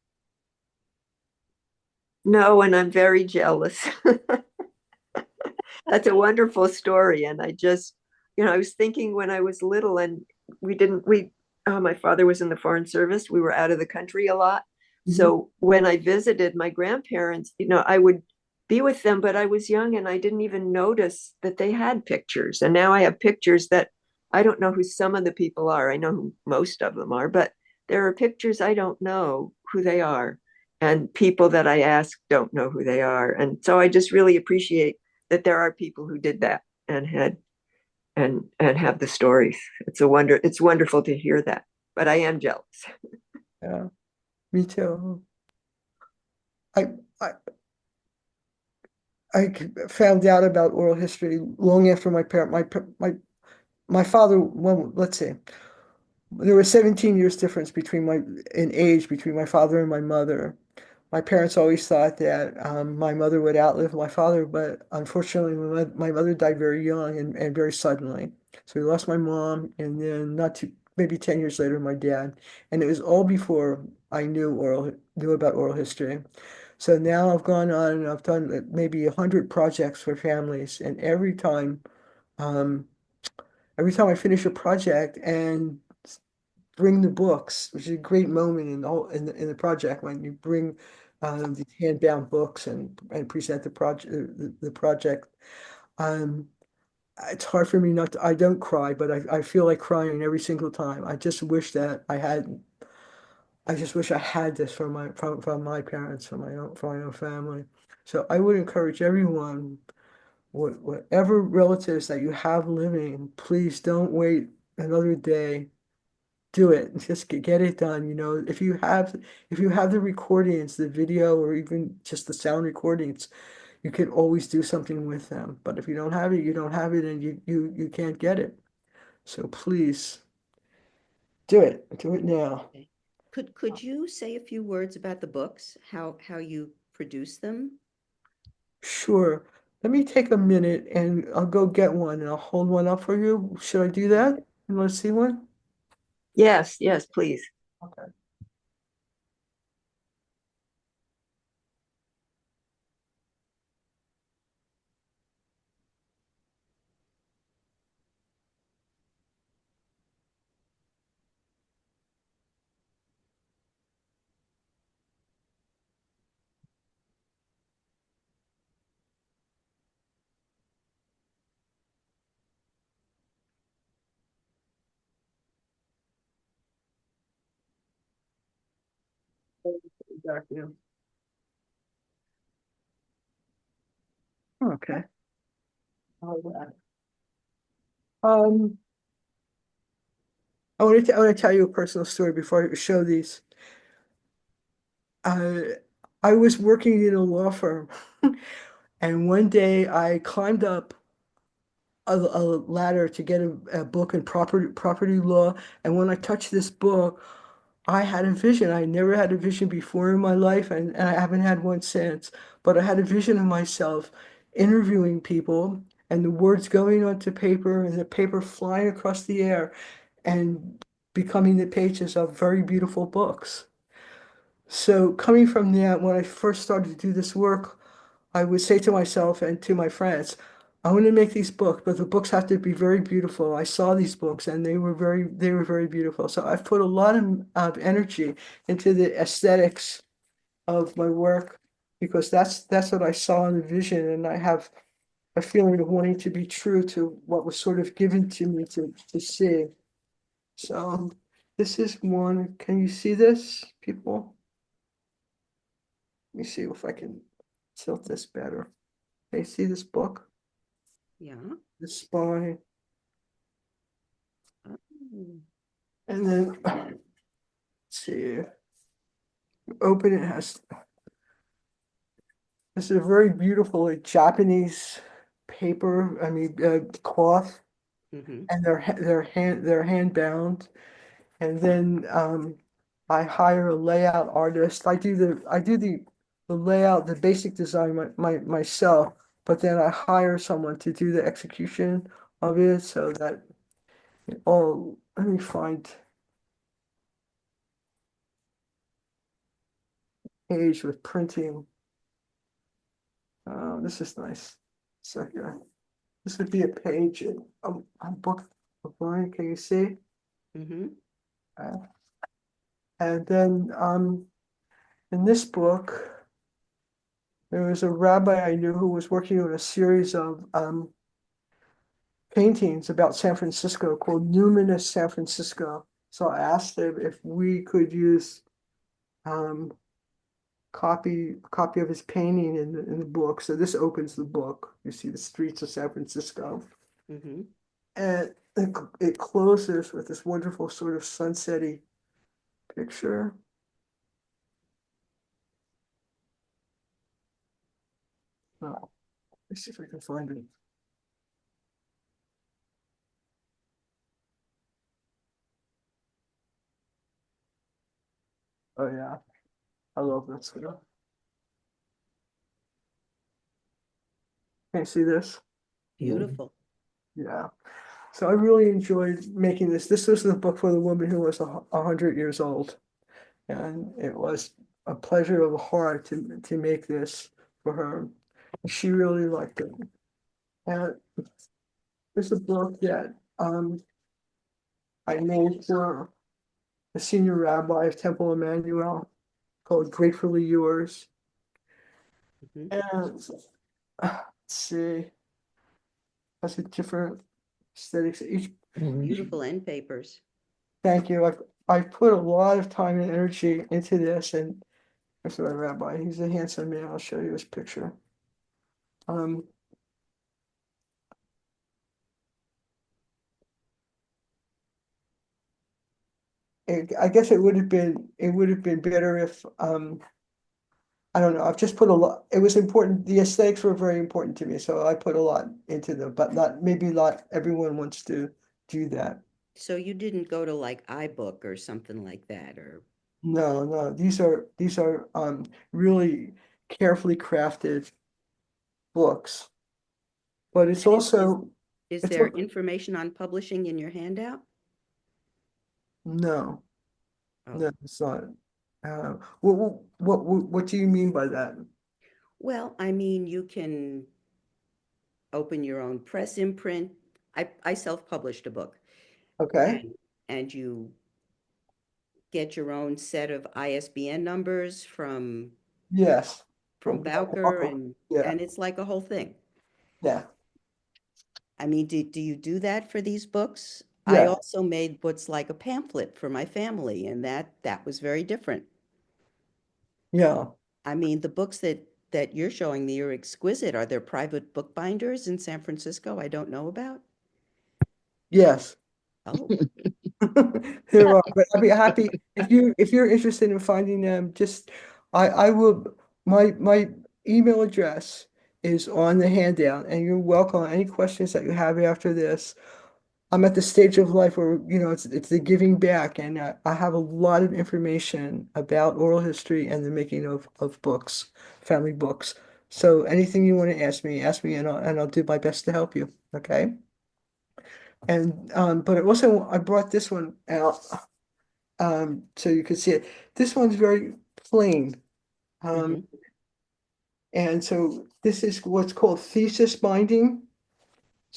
No, and I'm very jealous. That's a wonderful story. And I just, I was thinking when I was little and my father was in the Foreign Service. We were out of the country a lot. So when I visited my grandparents, I would be with them, but I was young and I didn't even notice that they had pictures. And now I have pictures that I don't know who some of the people are. I know who most of them are, but there are pictures I don't know who they are. And people that I ask don't know who they are. And so I just really appreciate that there are people who did that and had and have the stories. It's wonderful to hear that. But I am jealous. Yeah, me too. I, I I found out about oral history long after my father, well, let's see, there was 17 years difference in age between my father and my mother. My parents always thought that my mother would outlive my father, but unfortunately, my mother died very young and very suddenly. So we lost my mom, and then maybe 10 years later, my dad. And it was all before I knew about oral history. So now I've gone on and I've done maybe 100 projects for families, and um, every time I finish a project and bring the books, which is a great moment in the project when you bring these hand-bound books and present the project. Um, it's hard for me not to, I don't cry, but I feel like crying every single time. I just wish I had this from my parents, from my own family. So I would encourage everyone, whatever relatives that you have living, please don't wait another day. Do it. Just get it done. If you have the recordings, the video, or even just the sound recordings, you can always do something with them. But if you don't have it, you don't have it, and you can't get it. So please do it. Do it now. Okay. Could you say a few words about the books, how you produce them? Sure. Let me take a minute and I'll go get one and I'll hold one up for you. Should I do that? You want to see one? Yes, please. Okay. Back in. Okay. All right. Um, I want to tell you a personal story before I show these. I was working in a law firm, and one day I climbed up a ladder to get a book in property law. And when I touched this book, I had a vision. I never had a vision before in my life, and I haven't had one since. But I had a vision of myself interviewing people, and the words going onto paper, and the paper flying across the air, and becoming the pages of very beautiful books. So coming from that, when I first started to do this work, I would say to myself and to my friends, I want to make these books, but the books have to be very beautiful. I saw these books and they were very beautiful. So I've put a lot of energy into the aesthetics of my work because that's what I saw in the vision, and I have a feeling of wanting to be true to what was sort of given to me to see. So this is one. Can you see this, people? Let me see if I can. tilt this better. Okay, see this book? Yeah. The spine. Oh. And then, let's see, open it has, this is a very beautiful like, Japanese paper, cloth, Mm-hmm. and they're hand bound. And then I hire a layout artist. I do the layout, the basic design myself, but then I hire someone to do the execution of it so that let me find page with printing. This is nice. So here, this would be a page in a book of mine. Can you see? Mm-hmm. Uh, and then in this book, there was a rabbi I knew who was working on a series of paintings about San Francisco called Numinous San Francisco. So I asked him if we could use um, copy of his painting in the book. So this opens the book. You see the streets of San Francisco. Mm-hmm. And it closes with this wonderful sort of sunsetty picture. Oh, let's see if I can find it. Oh yeah, I love that stuff. Can you see this? Beautiful. Yeah. So I really enjoyed making this. This was the book for the woman who was 100 years old. And it was a pleasure of the heart to make this for her. She really liked it. And there's a book that I made for the senior rabbi of Temple Emmanuel called Gratefully Yours. Mm-hmm. And let's see, has a different aesthetics. Each Beautiful end papers. Thank you. I've put a lot of time and energy into this, and there's my rabbi. He's a handsome man. I'll show you his picture. Um, I guess it would have been better if I don't know. I've just put a lot. It was important. The aesthetics were very important to me, so I put a lot into them. But not everyone wants to do that. So you didn't go to like iBook or something like that, or No, no. These are really carefully crafted books. But it's and also is it's there a, information on publishing in your handout? no. Oh, No, it's not. What do you mean by that? well, I mean, you can open your own press imprint. I self-published a book, Okay. and you get your own set of ISBN numbers Yes. from Bowker, and Yeah. it's like a whole thing. Yeah. I mean, do you do that for these books? I Yeah. also made what's like a pamphlet for my family, and that was very different. Yeah. I mean, the books that you're showing me are exquisite. Are there private bookbinders in San Francisco I don't know about? Yes. Oh, There are, but I'd be happy if you're interested in finding them. Just I will my email address is on the handout, and you're welcome. Any questions that you have after this, I'm at the stage of life where it's the giving back, and I have a lot of information about oral history and the making of books, family books. So anything you want to ask me, and I'll do my best to help you. Okay. And but I brought this one out so you could see it. This one's very plain. Um, mm-hmm. and so this is what's called thesis binding.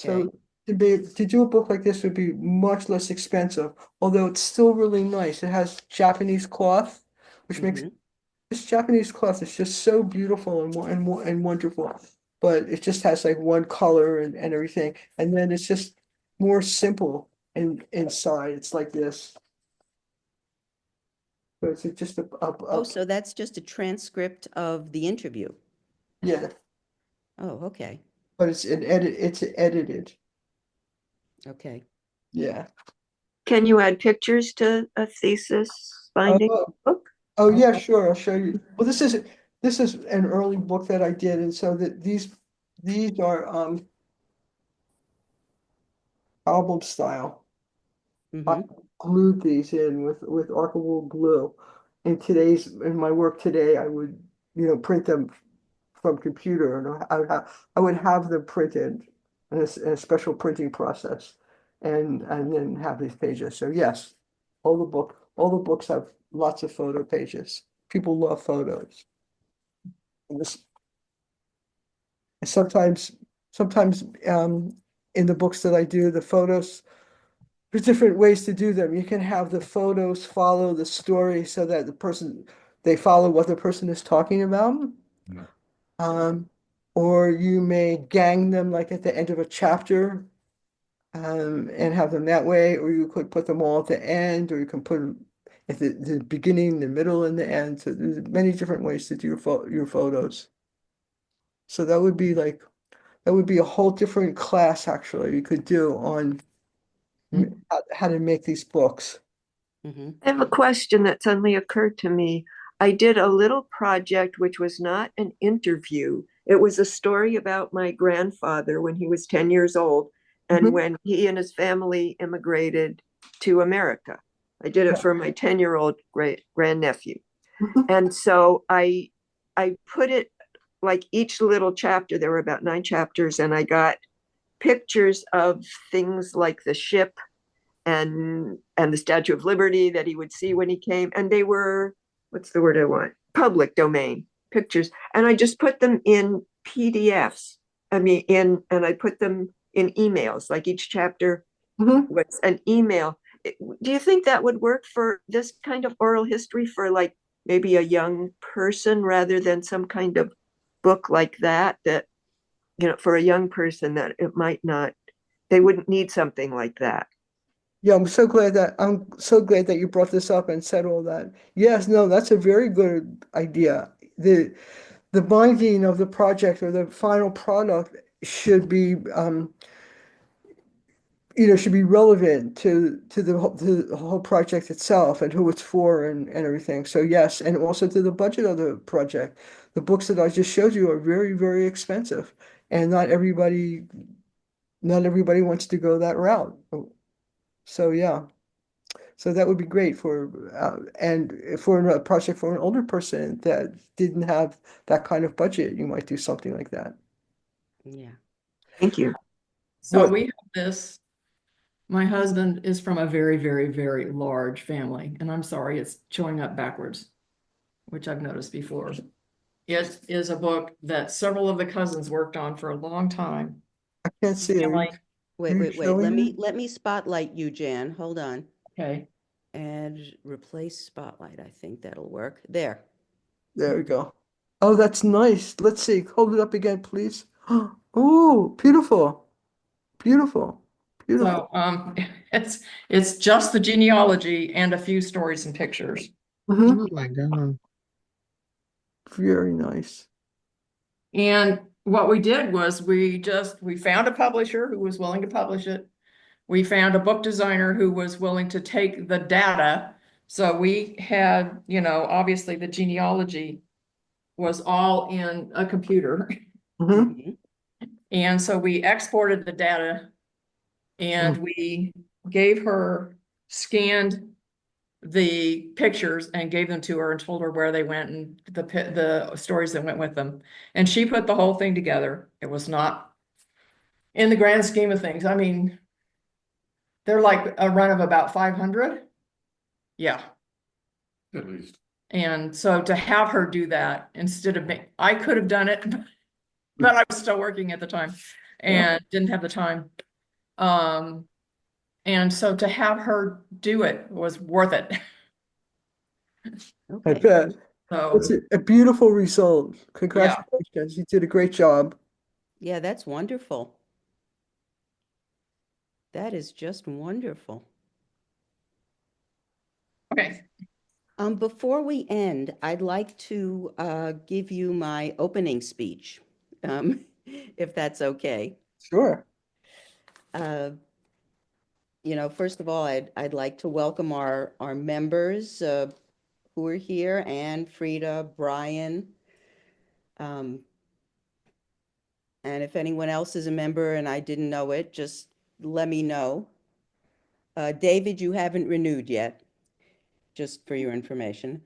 Okay. So to do a book like this would be much less expensive, although it's still really nice. It has Japanese cloth, which makes Mm-hmm. this Japanese cloth is just so beautiful and wonderful. But it just has like one color and everything, and then it's just more simple inside. It's like this. So it's just Oh, so that's just a transcript of the interview. Yeah, Oh, okay, but it's edited. okay. Yeah. Can you add pictures to a thesis finding Oh, book? oh yeah, sure. I'll show you. Well, this is an early book that I did, and so that these are album style. I Mm-hmm. glued these in with archival glue. In my work today, I would, print them from computer, and I would have them printed in a special printing process, and then have these pages. So yes, all the books have lots of photo pages. People love photos. And this, and sometimes in the books that I do, the photos. There's different ways to do them. You can have the photos follow the story so that they follow what the person is talking about. Um, or you may gang them like at the end of a chapter, and have them that way, or you could put them all at the end, or you can put them at the beginning, the middle, and the end. So there's many different ways to do your photos. So that would be a whole different class actually you could do on how to make these books. Mm-hmm. I have a question that suddenly occurred to me. I did a little project which was not an interview. It was a story about my grandfather when he was 10 years old and Mhm. when he and his family immigrated to America. I did it Yeah. for my 10-year-old great grandnephew. Mhm. And so I put it like each little chapter, there were about 9 chapters, and I got pictures of things like the ship and the Statue of Liberty that he would see when he came, and they were, what's the word I want, public domain pictures, and I just put them in PDFs. And I put them in emails, like each chapter Mhm. was an email. Do you think that would work for this kind of oral history for like maybe a young person rather than some kind of book like that for a young person that it might not, they wouldn't need something like that? Yeah, I'm so glad that you brought this up and said all that. Yes, no, that's a very good idea. The binding of the project or the final product should be should be relevant to the whole project itself and who it's for and everything. So yes, and also to the budget of the project. The books that I just showed you are very, very expensive, and not everybody wants to go that route. So yeah. So that would be great for a project for an older person that didn't have that kind of budget. You might do something like that. Yeah. Thank you. So What? we have this. My husband is from a very, very, very large family, and I'm sorry, it's showing up backwards, which I've noticed before. It is a book that several of the cousins worked on for a long time. I can't see. Are Family. Wait, you wait, wait. showing it? Let me spotlight you, Jan. Hold on. Okay. And replace spotlight. I think that'll work. There. There we go. Oh, that's nice. Let's see. Hold it up again, please. Oh, beautiful. Beautiful. Beautiful. So it's just the genealogy and a few stories and pictures. Mhm. Oh my God. Very nice. And what we did was we found a publisher who was willing to publish it. We found a book designer who was willing to take the data. So we had, obviously the genealogy was all in a computer. Mhm. Mm-hmm. And so we exported the data and we gave her scanned the pictures and gave them to her and told her where they went and the stories that went with them. And she put the whole thing together. It was not in the grand scheme of things. I mean, they're like a run of about 500. Yeah. At least. And so to have her do that instead of me, I could have done it, but I was still working at the time and didn't have the time. And so to have her do it was worth it. I Okay. bet. So It's a beautiful result. yeah. Congratulations. You did a great job. Yeah, that's wonderful. That is just wonderful. Okay. Before we end, I'd like to give you my opening speech, if that's okay. Sure. Uh, first of all, I'd like to welcome our members who are here, Anne, Frida, Brian. And if anyone else is a member and I didn't know it, just let me know. David, you haven't renewed yet, just for your information.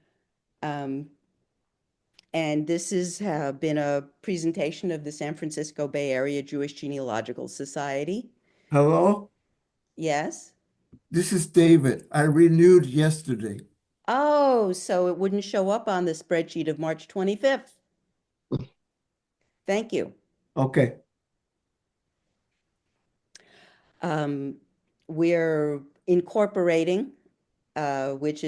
And this has been a presentation of the San Francisco Bay Area Jewish Genealogical Society. Hello, Yes? this is David. I renewed yesterday. Oh, so it wouldn't show up on the spreadsheet of March 25th. Thank you. Okay. We're incorporating, which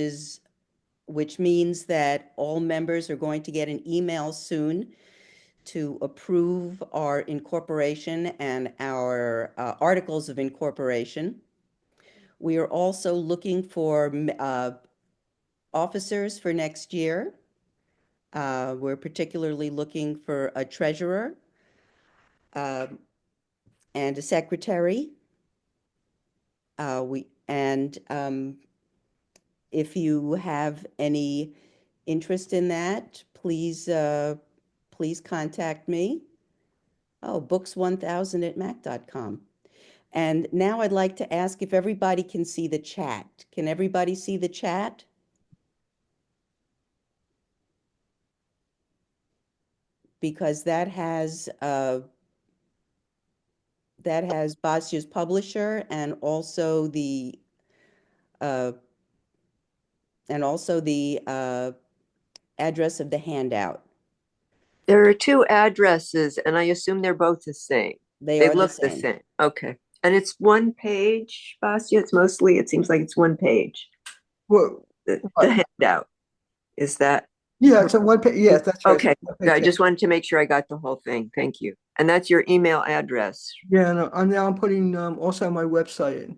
means that all members are going to get an email soon to approve our incorporation and our articles of incorporation. We are also looking for officers for next year. We're particularly looking for a treasurer and a secretary. If you have any interest in that, please contact me. Oh, books1000@mac.com. And now I'd like to ask if everybody can see the chat. Can everybody see the chat? Because that has Basya's publisher and also the address of the handout. There are two addresses, and I assume they're both the same. They They are the look the same. same. Okay. And it's one page, Basya. It seems like it's one page. Well, The what? handout. Is that Yeah, it's a one page. Yes, that's right. okay? One page, I yeah. just wanted to make sure I got the whole thing. Thank you. And that's your email address. Yeah, no, I'm putting also my website in.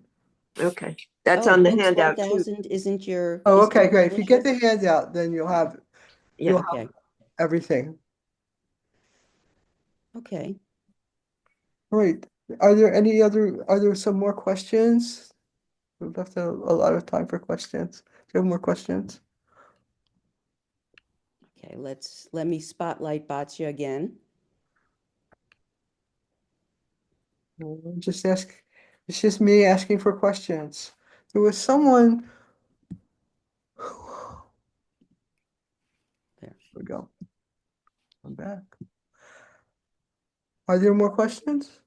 Okay. That's Oh, on the Books handout too. 1000 isn't your Oh, okay, great. If you publisher? get the handout, then you'll have Yeah. Okay. everything. Okay. All right. Are there some more questions? We've left a lot of time for questions. Do you have more questions? Okay, let me spotlight Batya again. It's just me asking for questions. There was someone. There. Here we go. I'm back. Are there more questions?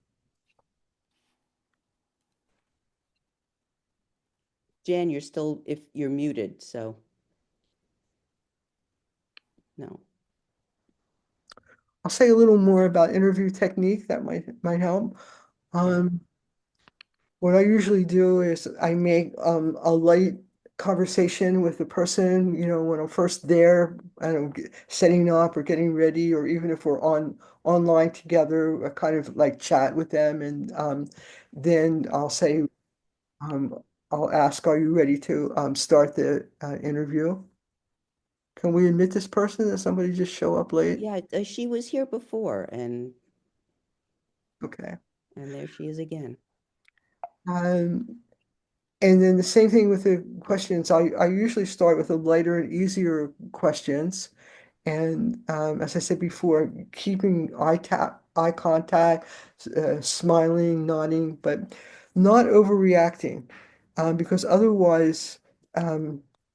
Jan, if you're muted, so. No. I'll say a little more about interview technique that might help. What I usually do is I make a light conversation with the person, when I'm first there, and I'm setting up or getting ready, or even if we're online together, I kind of like chat with them, and then I'll say, I'll ask, "Are you ready to start the interview? Can we admit this person? Did somebody just show up late?" Yeah, she was here before, and Okay. there she is again. And then the same thing with the questions. I usually start with the lighter and easier questions. And as I said before, keeping eye contact, smiling, nodding, but not overreacting. Because otherwise,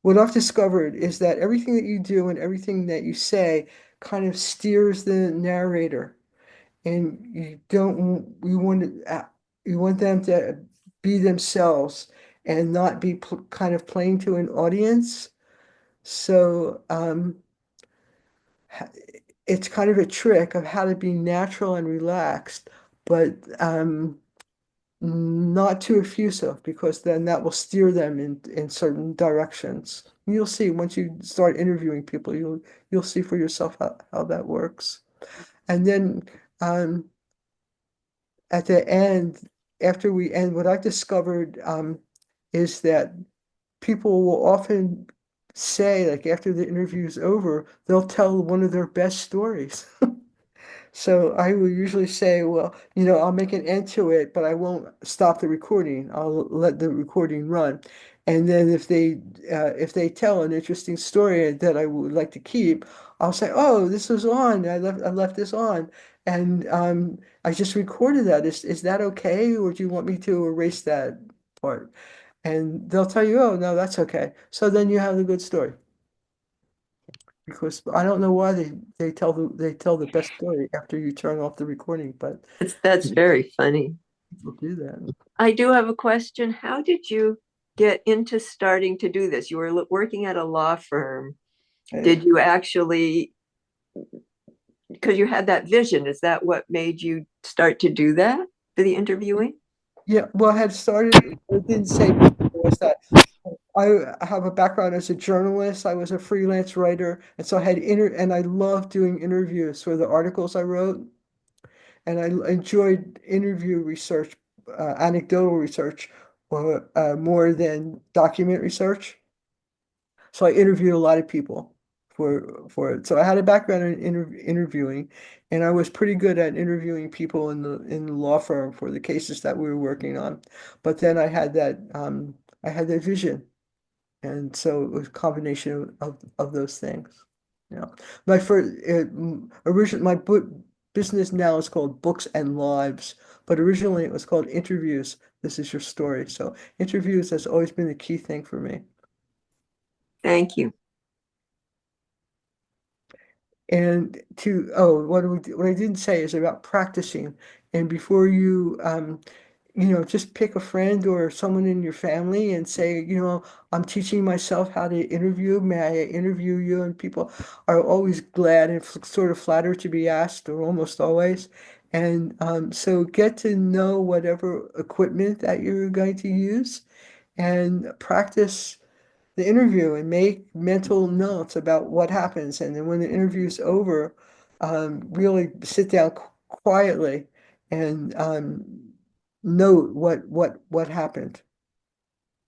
what I've discovered is that everything that you do and everything that you say kind of steers the narrator. And you want them to be themselves and not be kind of playing to an audience. So it's kind of a trick of how to be natural and relaxed, but not too effusive, because then that will steer them in certain directions. You'll see once you start interviewing people, you'll see for yourself how that works. And then at the end, after we end, what I've discovered is that people will often say, like after the interview's over, they'll tell one of their best stories. So I will usually say, well, I'll make an end to it, but I won't stop the recording. I'll let the recording run. And then if they tell an interesting story that I would like to keep, I'll say, oh, this was on. I left this on. And I just recorded that. Is that okay? Or do you want me to erase that part? And they'll tell you, oh, no, that's okay. So then you have the good story. Because I don't know why they tell the best story after you turn off the recording, but That's very funny. people do that. I do have a question. How did you get into starting to do this? You were working at a law firm. Did you actually, because you had that vision, is that what made you start to do that for the interviewing? Yeah, well, I had started, I didn't say was that I have a background as a journalist. I was a freelance writer, and so and I loved doing interviews for the articles I wrote, and I enjoyed interview research, anecdotal research, more than document research. So I interviewed a lot of people for it. So I had a background in interviewing, and I was pretty good at interviewing people in the law firm for the cases that we were working on. But then I had that vision, and so it was a combination of those things. My first original my book business now is called Books and Lives, but originally it was called Interviews. This is your story. So interviews has always been the key thing for me. Thank you. And what I didn't say is about practicing. And before just pick a friend or someone in your family and say, I'm teaching myself how to interview. May I interview you? And people are always glad and sort of flattered to be asked, or almost always. And so get to know whatever equipment that you're going to use and practice the interview and make mental notes about what happens. And then when the interview's over, really sit down quietly and note what happened,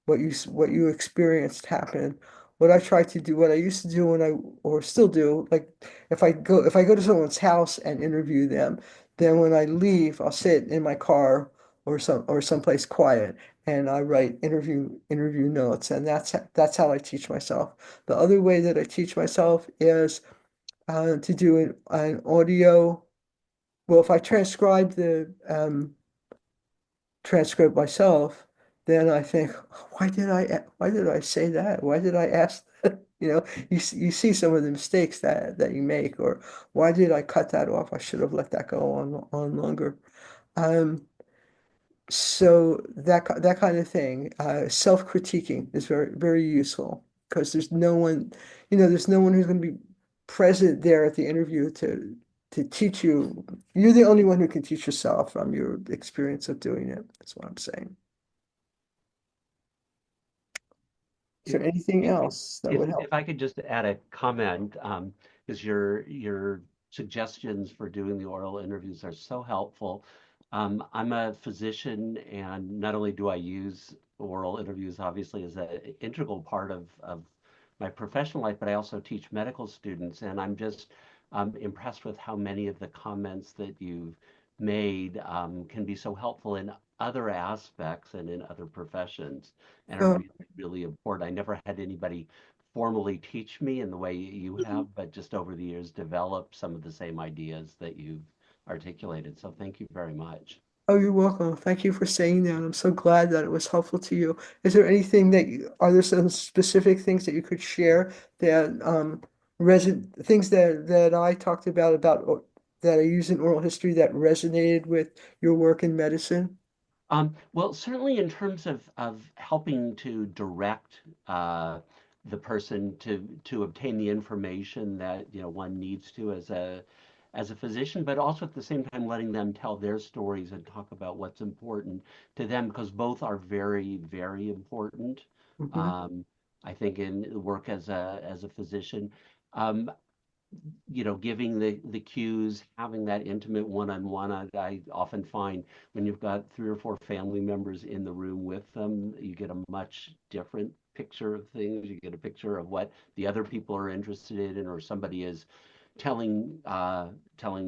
what you experienced happened. What I used to do or still do, like if I go to someone's house and interview them, then when I leave, I'll sit in my car or someplace quiet and I write interview notes, and that's how I teach myself. The other way that I teach myself is to do an audio. Well, if I transcribe the transcript myself, then I think, why did I say that? Why did I ask that? You see some of the mistakes that you make, or why did I cut that off? I should have let that go on longer. Um, so that kind of thing, self-critiquing is very, very useful because there's no one who's going to be present there at the interview to teach you. You're the only one who can teach yourself from your experience of doing it. That's what I'm saying. Is there anything else that would help? If I could just add a comment, because your suggestions for doing the oral interviews are so helpful. I'm a physician, and not only do I use oral interviews, obviously, as an integral part of my professional life, but I also teach medical students, and I'm just impressed with how many of the comments that you've made can be so helpful in other aspects and in other professions, and are Oh, really, really important. I never had anybody formally teach me in the way you have, but just over the years developed some of the same ideas that you've articulated. So thank you very much. oh, you're welcome. Thank you for saying that. I'm so glad that it was helpful to you. Are there some specific things that you could share that things that I talked about that I use in oral history that resonated with your work in medicine? Well, certainly in terms of helping to direct the person to obtain the information that one needs to as a physician, but also at the same time letting them tell their stories and talk about what's important to them, because both are very, very important. Mhm. Um, I think in the work as a physician. Um, giving the cues, having that intimate one-on-one. I often find when you've got 3 or 4 family members in the room with them, you get a much different picture of things. You get a picture of what the other people are interested in, or somebody is telling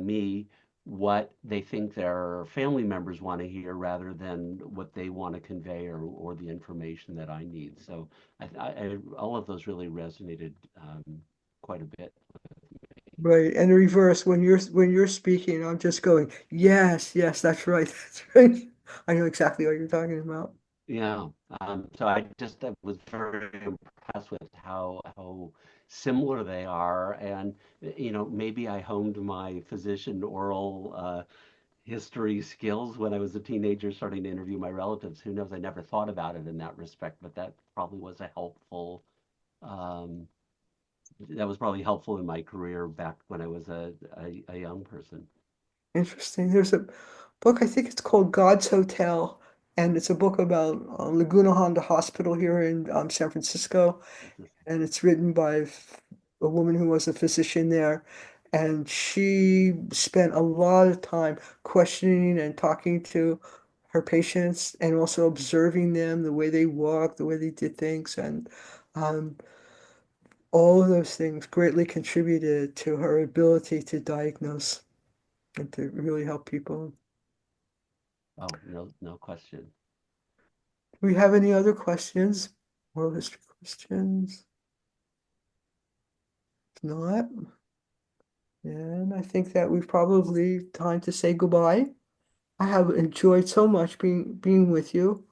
me what they think their family members want to hear rather than what they want to convey, or the information that I need. So all of those really resonated quite a bit. Right. And the reverse, when you're speaking, I'm just going, yes, yes, that's right. That's right. I know exactly what you're talking about. Yeah. So I was very impressed with how similar they are, and maybe I honed my physician oral history skills when I was a teenager, starting to interview my relatives. Who knows? I never thought about it in that respect, but um, that was probably helpful in my career back when I was a young person. Interesting. There's a book, I think it's called God's Hotel, and it's a book about Laguna Honda Hospital here in San Francisco. And it's written by a woman who was a physician there. And she spent a lot of time questioning and talking to her patients and also observing them, the way they walk, the way they did things. And um, all of those things greatly contributed to her ability to diagnose and to really help people. Oh, no, no question. Do we have any other questions? World history questions? If not, and I think that we've probably time to say goodbye. I have enjoyed so much being with you.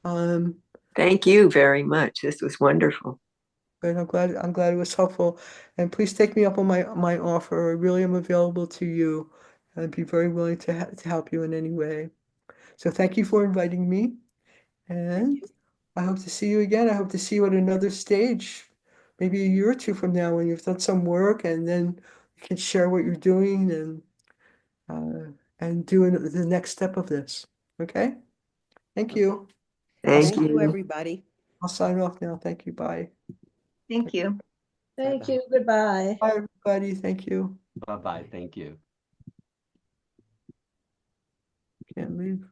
Um, Thank you very much. This was wonderful. and I'm glad it was helpful. And please take me up on my offer. I really am available to you and be very willing to help you in any way. So thank you for inviting me, Thank and you. I hope to see you again. I hope to see you at another stage, maybe a year or two from now when you've done some work, and then you can share what you're doing uh, and doing the next step of this. Okay? Thank Okay. you. I'll, Thank Thank si- you, you. everybody. I'll sign off now. Thank you. Bye. Thank you. Thank Bye-bye. you. Goodbye. Bye, everybody. Thank you. Bye-bye. Thank you. Can't leave.